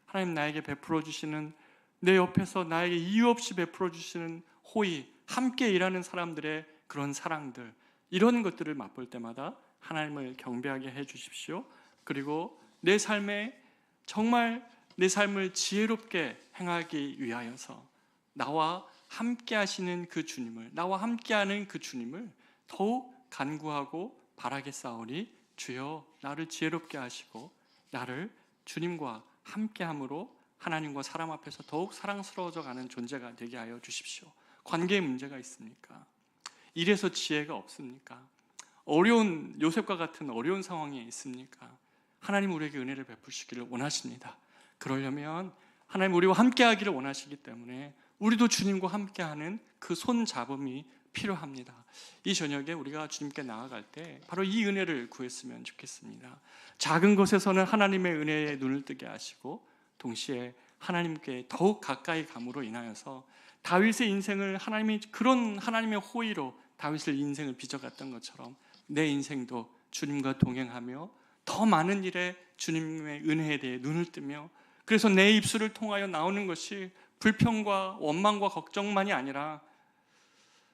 하나님 나에게 베풀어 주시는, 내 옆에서 나에게 이유 없이 베풀어 주시는 호의, 함께 일하는 사람들의 그런 사랑들, 이런 것들을 맛볼 때마다 하나님을 경배하게 해 주십시오. 그리고 내 삶에 정말 내 삶을 지혜롭게 행하기 위하여서 나와 함께 하시는 그 주님을, 나와 함께하는 그 주님을 더욱 간구하고 바라겠사오니 주여 나를 지혜롭게 하시고 나를 주님과 함께함으로 하나님과 사람 앞에서 더욱 사랑스러워져 가는 존재가 되게 하여 주십시오. 관계에 문제가 있습니까? 일에서 지혜가 없습니까? 어려운, 요셉과 같은 어려운 상황에 있습니까? 하나님 우리에게 은혜를 베푸시기를 원하십니다. 그러려면 하나님 우리와 함께하기를 원하시기 때문에 우리도 주님과 함께하는 그 손잡음이 필요합니다. 이 저녁에 우리가 주님께 나아갈 때 바로 이 은혜를 구했으면 좋겠습니다. 작은 것에서는 하나님의 은혜에 눈을 뜨게 하시고 동시에 하나님께 더욱 가까이 감으로 인하여서 다윗의 인생을 하나님이 그런 하나님의 호의로 다윗의 인생을 빚어갔던 것처럼 내 인생도 주님과 동행하며 더 많은 일에 주님의 은혜에 대해 눈을 뜨며, 그래서 내 입술을 통하여 나오는 것이 불평과 원망과 걱정만이 아니라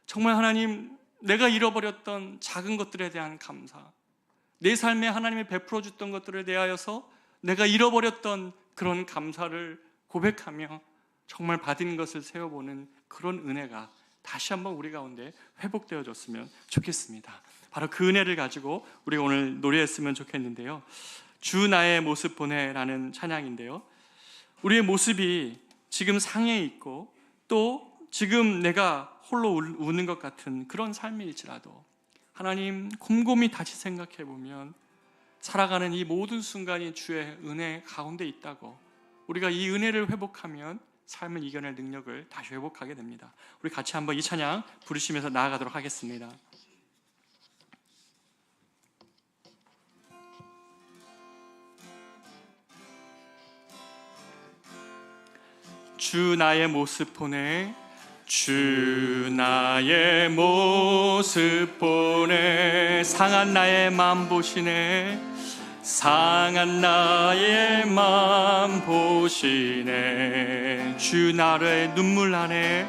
정말 하나님, 내가 잃어버렸던 작은 것들에 대한 감사, 내 삶에 하나님이 베풀어 줬던 것들에 대하여서 내가 잃어버렸던 그런 감사를 고백하며 정말 받은 것을 세워보는 그런 은혜가 다시 한번 우리 가운데 회복되어졌으면 좋겠습니다. 바로 그 은혜를 가지고 우리가 오늘 노래했으면 좋겠는데요. 주 나의 모습 보내라는 찬양인데요, 우리의 모습이 지금 상해 있고 또 지금 내가 홀로 우는 것 같은 그런 삶일지라도 하나님 곰곰이 다시 생각해 보면 살아가는 이 모든 순간이 주의 은혜 가운데 있다고, 우리가 이 은혜를 회복하면 삶을 이겨낼 능력을 다시 회복하게 됩니다. 우리 같이 한번 이 찬양 부르시면서 나아가도록 하겠습니다. 주 나의 모습 보내, 주 나의 모습 보내, 상한 나의 맘 보시네, 상한 나의 맘 보시네. 주 나의 눈물 안에,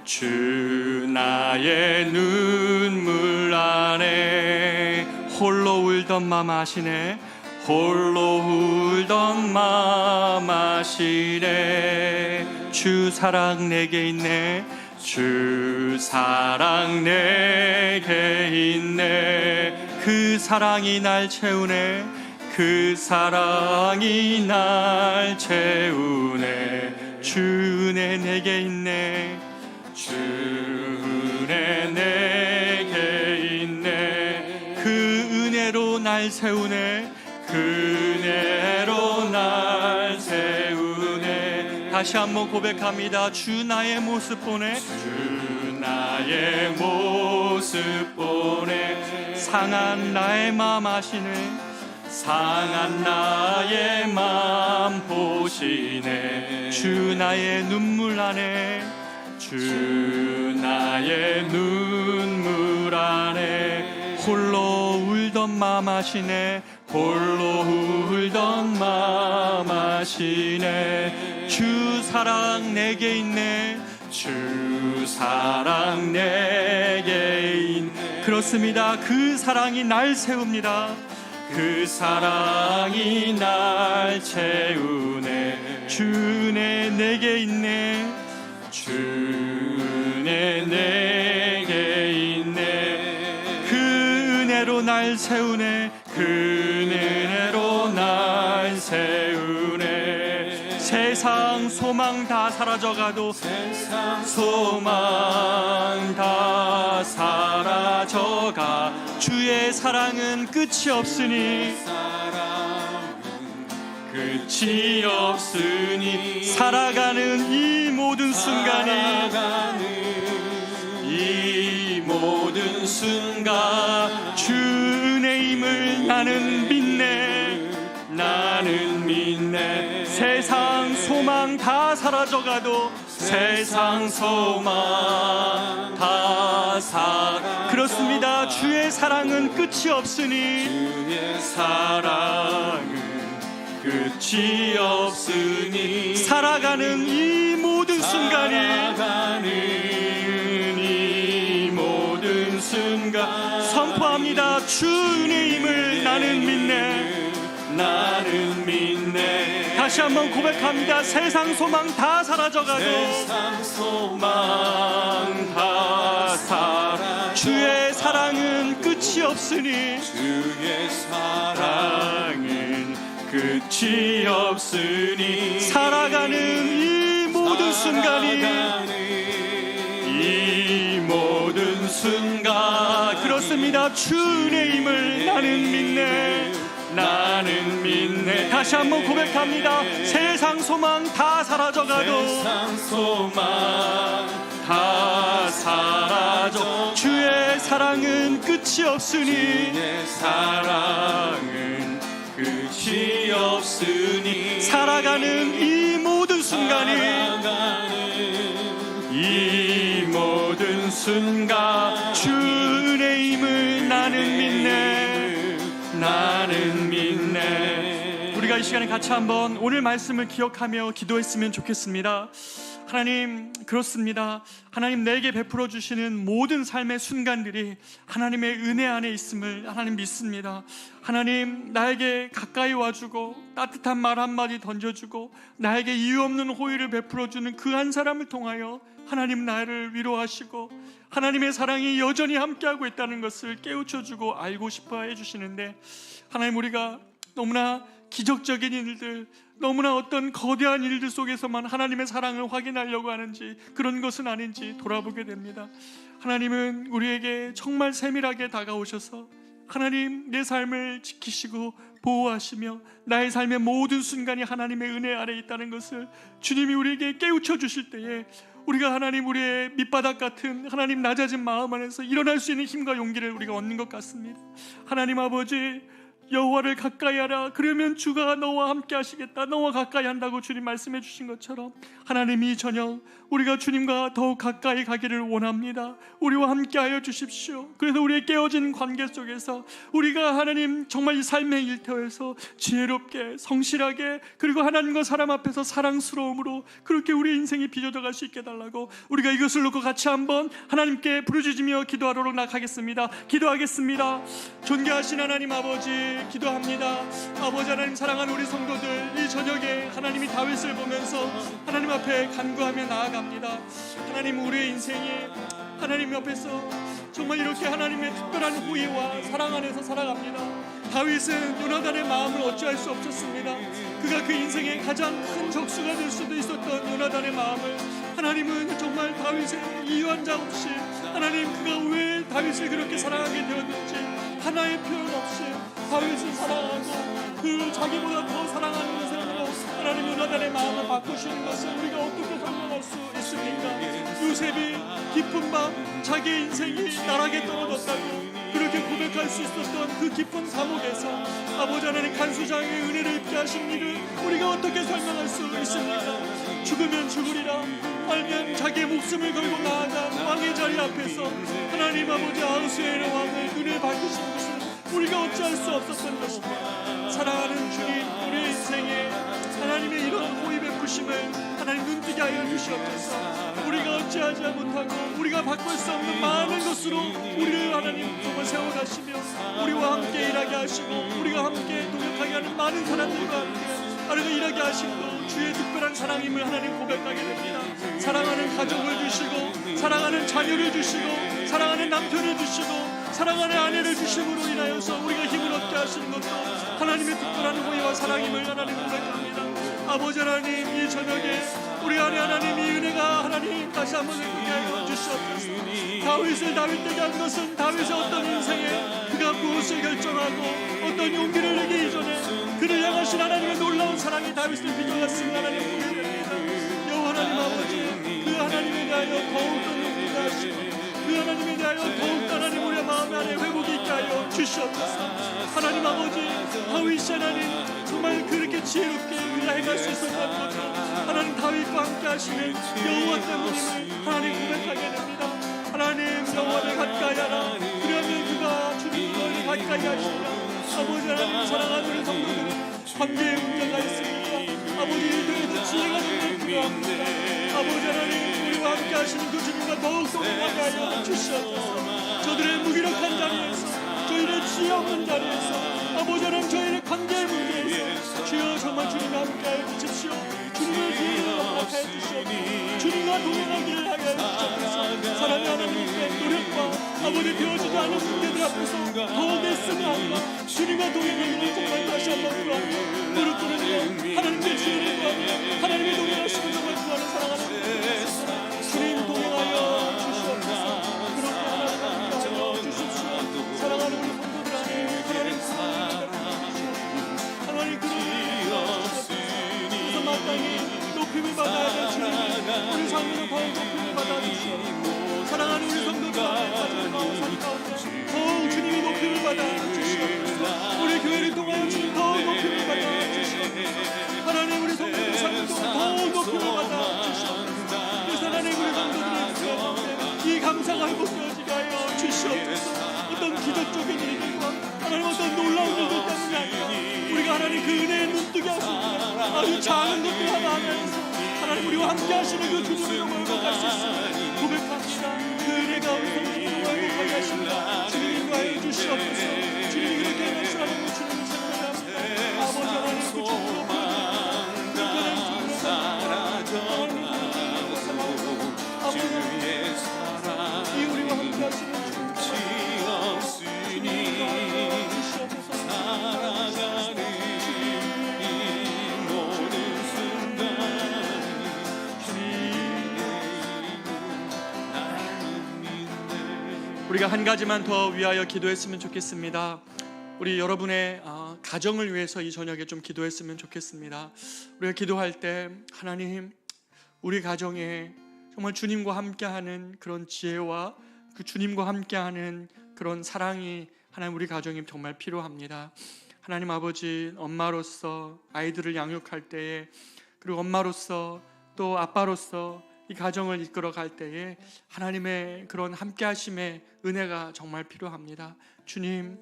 주 나의 눈물 안에 홀로 울던 맘 아시네, 홀로 울던 맘 아시네. 주 사랑 내게 있네, 주 사랑 내게 있네. 그 사랑이 날 채우네, 그 사랑이 날 채우네. 주 은혜 내게 있네, 주 은혜 내게 있네. 그 은혜로 날 세우네, 그 은혜로 날 세우네. 다시 한번 고백합니다. 주 나의 모습 보내, 주 나의 모습 보내, 상한 나의 마음 아시네, 상한 나의 마음 보시네. 주 나의 눈물 안에, 주 나의 눈물 안에, 홀로 울던 마음 아시네, 홀로 울던 마음 아시네. 주 사랑 내게 있네, 주 사랑 내게 있네. 그렇습니다. 그 사랑이 날 세웁니다. 그 사랑이 날 채우네. 주네 내게 있네, 주네 내게 있네. 그 은혜로 날 세우네, 그 은혜로 날 세우네. 세상 소망 다 사라져가도, 세상 소망 다 사라져가 주의 사랑은 끝이 없으니, 끝이 없으니, 살아가는 이 모든 순간이, 이 모든 순간 주 은혜임을 나는 믿네, 나는 믿네. 세상 소망 다 사라져가도, 세상 소망 다 그렇습니다. 주의 사랑은 끝이 없으니, 주의 사랑은 끝이 없으니, 살아가는 이 모든 순간이, 살아가는 이 모든 순간 선포합니다. 주 은혜임을 나는 믿네, 나는 믿네. 다시 한번 고백합니다. 세상 소망 다 사라져가도, 세상 소망 다 사라, 주의 사랑은 끝이 없으니, 주의 사랑은 끝이 없으니, 살아가는 이 모든 순간이, 이 모든 순간 그렇습니다. 주 은혜임을 나는 믿네, 나는 믿네. 다시 한번 고백합니다. 세상 소망 다 사라져가도, 세상 소망 다 사라져 주의 사랑은 끝이 없으니, 주의 사랑은 끝이 없으니, 살아가는 이 모든 순간이, 이 모든 순간 주 은혜임을 나는 믿네, 나는 믿네. 우리가 이 시간에 같이 한번 오늘 말씀을 기억하며 기도했으면 좋겠습니다. 하나님, 그렇습니다. 하나님 내게 베풀어 주시는 모든 삶의 순간들이 하나님의 은혜 안에 있음을 하나님 믿습니다. 하나님, 나에게 가까이 와주고 따뜻한 말 한마디 던져주고 나에게 이유 없는 호의를 베풀어 주는 그 한 사람을 통하여 하나님 나를 위로하시고 하나님의 사랑이 여전히 함께하고 있다는 것을 깨우쳐주고 알고 싶어 해주시는데, 하나님, 우리가 너무나 기적적인 일들, 너무나 어떤 거대한 일들 속에서만 하나님의 사랑을 확인하려고 하는지, 그런 것은 아닌지 돌아보게 됩니다. 하나님은 우리에게 정말 세밀하게 다가오셔서 하나님 내 삶을 지키시고 보호하시며 나의 삶의 모든 순간이 하나님의 은혜 아래 있다는 것을 주님이 우리에게 깨우쳐 주실 때에, 우리가 하나님 우리의 밑바닥 같은 하나님 낮아진 마음 안에서 일어날 수 있는 힘과 용기를 우리가 얻는 것 같습니다. 하나님 아버지, 여호와를 가까이 하라, 그러면 주가 너와 함께 하시겠다. 너와 가까이 한다고 주님 말씀해 주신 것처럼 하나님, 이 저녁 우리가 주님과 더욱 가까이 가기를 원합니다. 우리와 함께 하여 주십시오. 그래서 우리의 깨어진 관계 속에서 우리가 하나님 정말 이 삶의 일터에서 지혜롭게, 성실하게, 그리고 하나님과 사람 앞에서 사랑스러움으로 그렇게 우리의 인생이 빚어져 갈 수 있게 달라고, 우리가 이것을 놓고 같이 한번 하나님께 부르짖으며 기도하도록 나가겠습니다. 기도하겠습니다. 존귀하신 하나님 아버지, 기도합니다. 아버지 하나님, 사랑하는 우리 성도들, 이 저녁에 하나님이 다윗을 보면서 하나님 앞에 간구하며 나아갑니다. 하나님, 우리의 인생이 하나님 옆에서 정말 이렇게 하나님의 특별한 호의와 사랑 안에서 살아갑니다. 다윗은 요나단의 마음을 어찌할 수 없었습니다. 그가 그 인생의 가장 큰 적수가 될 수도 있었던 요나단의 마음을 하나님은 정말 다윗의 이유 한 자 없이, 하나님 그가 왜 다윗을 그렇게 사랑하게 되었는지 하나의 표현 없이 다윗을 사랑하고 그 자기보다 더 사랑하는 인생으로 하나님 요나단의 마음을 바꾸시는 것을 우리가 어떻게 설명할 수 있습니까? 요셉이 깊은 밤 자기의 인생이 나락에 떨어졌다고 그렇게 고백할 수 있었던 그 깊은 감옥에서 아버지 하나님 간수장의 은혜를 입게 하신 일을 우리가 어떻게 설명할 수 있습니까? 죽으면 죽으리라, 알면 자기의 목숨을 걸고 나아간 왕의 자리 앞에서 하나님 아버지 아하수에르 왕을 은혜 받으신 것을 우리가 어찌할 수 없었던 것입니다. 사랑하는 주님, 우리 인생에 하나님의 이런 호의 베푸심을 하나님 눈뜨게 하여 주시옵소서. 우리가 어찌하지 못하고 우리가 바꿀 수 없는 많은 것으로 우리를 하나님 정말 세워가시며 우리와 함께 일하게 하시고 우리가 함께 노력하게 하는 많은 사람들과 함께 하나님 일하게 하시고 주의 특별한 사랑임을 하나님 고백하게 됩니다. 사랑하는 가족을 주시고 사랑하는 자녀를 주시고 사랑하는 남편을 주시고 사랑하는 아내를 주심으로 인하여서 우리가 힘을 얻게 하시는 것도 하나님의 특별한 호의와 사랑임을 하나님 고백합니다. 아버지 하나님, 이 저녁에 우리 안에 하나님 이 은혜가 하나님 다시 한번 느끼게 하여 주시옵소서. 다윗을 다윗되게 한 것은 다윗의 어떤 인생에 그가 무엇을 결정하고 어떤 용기를 내기 이전에 그를 향하신 하나님의 놀라운 사랑이 다윗을 빚어갔음을 하나님 보게 됩니다. 여호와 하나님 아버지, 그 하나님에 대하여 더욱더 눈뜨게 하시고 그 하나님에 대하여 더욱 하나님 우리의 마음 안에 회복이 있게 하여 주시옵소서. 하나님 아버지, 다윗이 하나님 정말 그렇게 지혜롭게 그가 해갈 수 있었던 것도 하나님 다윗과 함께 하시는 여호와 때문임을 하나님 고백하게 됩니다. 하나님 여호와를 가까이 하라, 그러면 그가 주님을 가까이 하시리라. 아버지 하나님, 사랑하는 우리 성도들은 관계의 문제가 있습니다. 아버지 일도에도 지혜가 정말 필요합니다. 아버지 하나님, 우리와 함께 하시는 그 주님과 더욱 동행하게 하여 주시옵소서. 저들의 무기력한 자리에서, 저희의 지혜 없는 자리에서, 아버지 하나님 저희의 관계의 문제에서 주여 정말 주님과 함께 하여 주십시오. 주님의 기회를 허락하여 주시옵소서. 주님과 동행하기를 하여 주시옵소서. 사랑의 하나님의 노력과 아버지 되어지지 않은 문제들 앞에서 더욱 애쓰며 하며 주님과 동행하기를 정말 다시 한번 구합니다. 무릎 꿇으며 하나님의 지혜를 구하며 하나님의 동행하시는 정말 구하는 사랑하는 분들, 주님 동행하여 주시옵소서. 그렇게 하나님 함께 하여 주십시오. 사랑하는 우리 성도들 안에 하나님 사랑을 주시옵소서. 하나님 그런 그래서 마땅히 높임을 받아야 될 주님, 우리 삶으로 더욱 높임을 받아 주시옵소서. 사랑하는 우리 성도들 안에 가정의 마음산 가운데 더욱 주님의 높임을 받아 주시옵소서. 우리 교회를 통하여 주님 더욱 높임을 받아 주시옵소서. 하나님 우리 성도들 삶도 더욱 높임을 받아 주시옵소서. 그래서 하나님 우리 성도들의 가운데 이 감사가 회복되어지게 하여 주시옵소서. 어떤 기적적인 일들과 하나님 어떤 놀라운 일들 때문이 아니라 우리가 하나님 그 은혜에 눈뜨게 하시고 아주 작은 것들 하나님에서 하나님 우리와 함께 하시는 그 주님으로 회복할 수 있습니다. 고백합니다. 그 은혜가 우리 성도들을 회복하게 하십니다. 주님이 인도하여 주시옵소서. 주님이 그렇게 행하시라는 그 주님을 생각합니다. 아버지 하나님 그 주님으로 그렇게 하나님 주님으로 아버지 이 우리와 함께 하시는 우리가 한 가지만 더 위하여 기도했으면 좋겠습니다. 우리 여러분의 가정을 위해서 이 저녁에 좀 기도했으면 좋겠습니다. 우리가 기도할 때 하나님, 우리 가정에 정말 주님과 함께하는 그런 지혜와 그 주님과 함께하는 그런 사랑이 하나님 우리 가정이 정말 필요합니다. 하나님 아버지, 엄마로서 아이들을 양육할 때에, 그리고 엄마로서 또 아빠로서 이 가정을 이끌어 갈 때에 하나님의 그런 함께 하심의 은혜가 정말 필요합니다. 주님,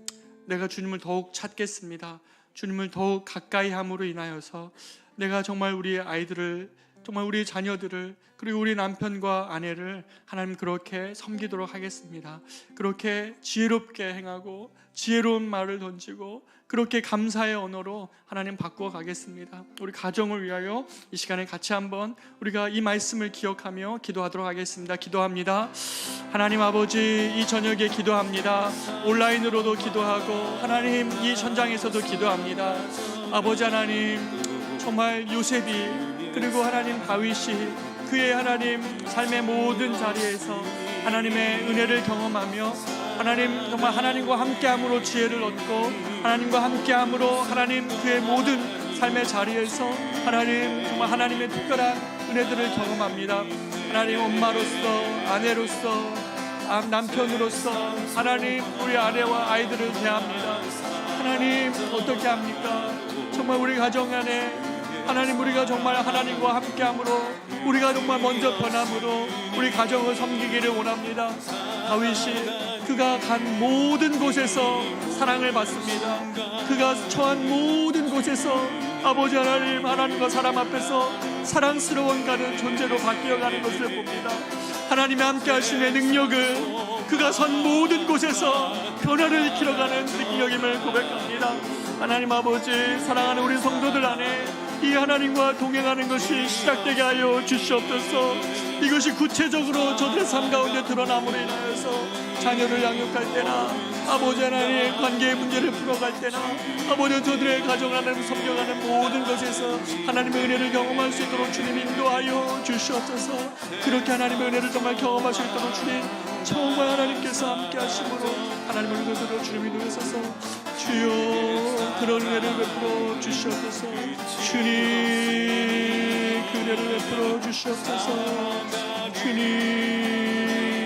내가 주님을 더욱 찾겠습니다. 주님을 더욱 가까이 함으로 인하여서 내가 정말 우리 아이들을, 정말 우리 자녀들을, 그리고 우리 남편과 아내를 하나님 그렇게 섬기도록 하겠습니다. 그렇게 지혜롭게 행하고 지혜로운 말을 던지고 그렇게 감사의 언어로 하나님 바꾸어 가겠습니다. 우리 가정을 위하여 이 시간에 같이 한번 우리가 이 말씀을 기억하며 기도하도록 하겠습니다. 기도합니다. 하나님 아버지, 이 저녁에 기도합니다. 온라인으로도 기도하고 하나님 이 현장에서도 기도합니다. 아버지 하나님, 정말 요셉이 그리고 하나님 다윗이 그의 하나님 삶의 모든 자리에서 하나님의 은혜를 경험하며 하나님 정말 하나님과 함께함으로 지혜를 얻고 하나님과 함께함으로 하나님 그의 모든 삶의 자리에서 하나님 정말 하나님의 특별한 은혜들을 경험합니다. 하나님 엄마로서, 아내로서, 남편으로서 하나님 우리 아내와 아이들을 대합니다. 하나님 어떻게 합니까? 정말 우리 가정 안에 하나님 우리가 정말 하나님과 함께함으로 우리가 정말 먼저 변함으로 우리 가정을 섬기기를 원합니다. 다윗이 그가 간 모든 곳에서 사랑을 받습니다. 그가 처한 모든 곳에서 아버지 하나님, 하나님과 사람 앞에서 사랑스러운 가는 존재로 바뀌어가는 것을 봅니다. 하나님의 함께 하심의 능력을 그가 선 모든 곳에서 변화를 일으켜가는 능력임을 고백합니다. 하나님 아버지, 사랑하는 우리 성도들 안에 이 하나님과 동행하는 것이 시작되게 하여 주시옵소서. 이것이 구체적으로 저들의 삶 가운데 드러남으로 인하여서 자녀를 양육할 때나 아버지 하나님의 관계의 문제를 풀어갈 때나 아버지 저들의 가정 안에 섬겨가는 모든 것에서 하나님의 은혜를 경험할 수 있도록 주님 인도하여 주시옵소서. 그렇게 하나님의 은혜를 정말 경험할 수 있도록 주님 정말 하나님께서 함께 하심으로 하나님을 믿어서 주님 인도하소서. 주여 그런 은혜를 베풀어 주시옵소서. 주님 그 은혜를 베풀어 주시옵소서. 주님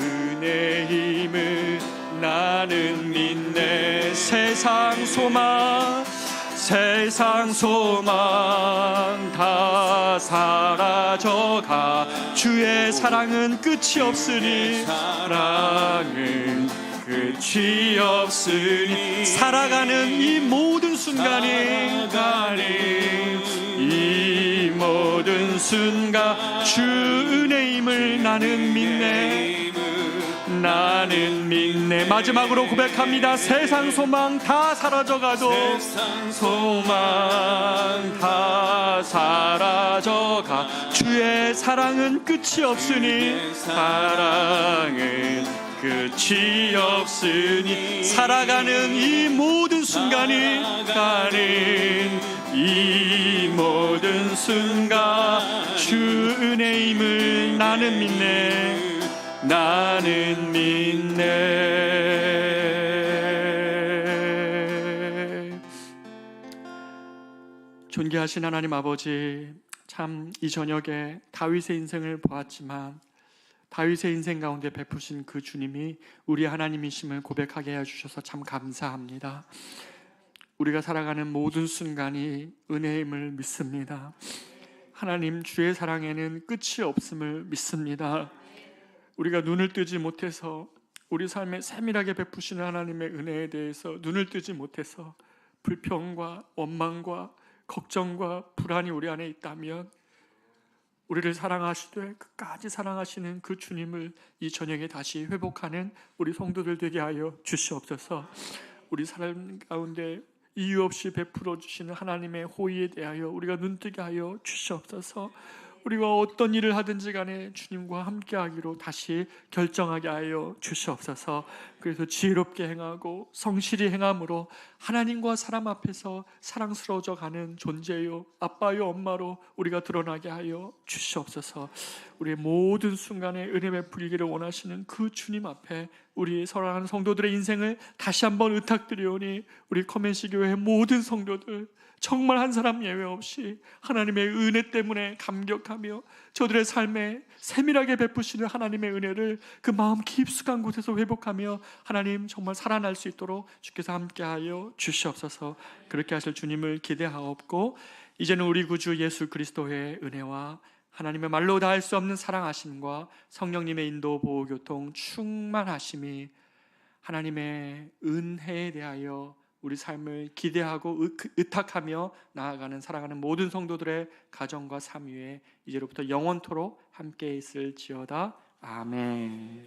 은혜의 힘을 나는 믿네. 세상 소망 다 사라져가 주의 사랑은 끝이 없으니 사랑은 끝이 없으니 살아가는 이 모든 순간이 이 모든 순간 주 은혜임을 나는 믿네. 마지막으로 고백합니다. 세상 소망 다 사라져가도 소망 다 사라져가 주의 사랑은 끝이 없으니 사랑은 끝이 없으니 살아가는 이 모든 순간이 이 모든 순간 주 은혜임을 나는 믿네. 존귀하신 하나님 아버지, 참 이 저녁에 다윗의 인생을 보았지만 다윗의 인생 가운데 베푸신 그 주님이 우리 하나님이심을 고백하게 해주셔서 참 감사합니다. 우리가 살아가는 모든 순간이 은혜임을 믿습니다. 하나님 주의 사랑에는 끝이 없음을 믿습니다. 우리가 눈을 뜨지 못해서 우리 삶에 세밀하게 베푸시는 하나님의 은혜에 대해서 눈을 뜨지 못해서 불평과 원망과 걱정과 불안이 우리 안에 있다면 우리를 사랑하시되 끝까지 사랑하시는 그 주님을 이 저녁에 다시 회복하는 우리 성도들 되게 하여 주시옵소서. 우리 삶 가운데 이유 없이 베풀어 주시는 하나님의 호의에 대하여 우리가 눈뜨게 하여 주시옵소서. 우리가 어떤 일을 하든지 간에 주님과 함께 하기로 다시 결정하게 하여 주시옵소서. 그래서 지혜롭게 행하고 성실히 행함으로 하나님과 사람 앞에서 사랑스러워져 가는 존재요 아빠요 엄마로 우리가 드러나게 하여 주시옵소서. 우리의 모든 순간에 은혜 베풀기를 원하시는 그 주님 앞에 우리 사랑하는 성도들의 인생을 다시 한번 의탁드리오니 우리 커맨시 교회 모든 성도들 정말 한 사람 예외 없이 하나님의 은혜 때문에 감격하며 저들의 삶에 세밀하게 베푸시는 하나님의 은혜를 그 마음 깊숙한 곳에서 회복하며 하나님 정말 살아날 수 있도록 주께서 함께하여 주시옵소서. 그렇게 하실 주님을 기대하옵고 이제는 우리 구주 예수 그리스도의 은혜와 하나님의 말로 다 할 수 없는 사랑하심과 성령님의 인도 보호 교통 충만하심이 하나님의 은혜에 대하여 우리 삶을 기대하고 의탁하며 나아가는 사랑하는 모든 성도들의 가정과 삶 위에 이제로부터 영원토록 함께 있을지어다. 아멘.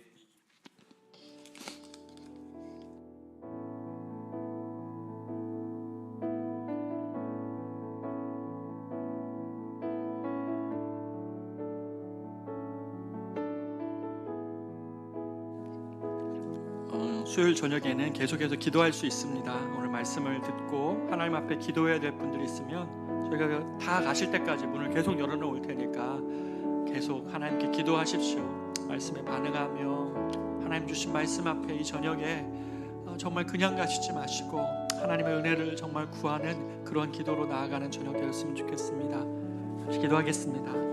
수요일 저녁에는 계속해서 기도할 수 있습니다. 오늘 말씀을 듣고 하나님 앞에 기도해야 될 분들이 있으면 저희가 다 가실 때까지 문을 계속 열어놓을 테니까 계속 하나님께 기도하십시오. 말씀에 반응하며 하나님 주신 말씀 앞에 이 저녁에 정말 그냥 가시지 마시고 하나님의 은혜를 정말 구하는 그런 기도로 나아가는 저녁 되었으면 좋겠습니다. 기도하겠습니다.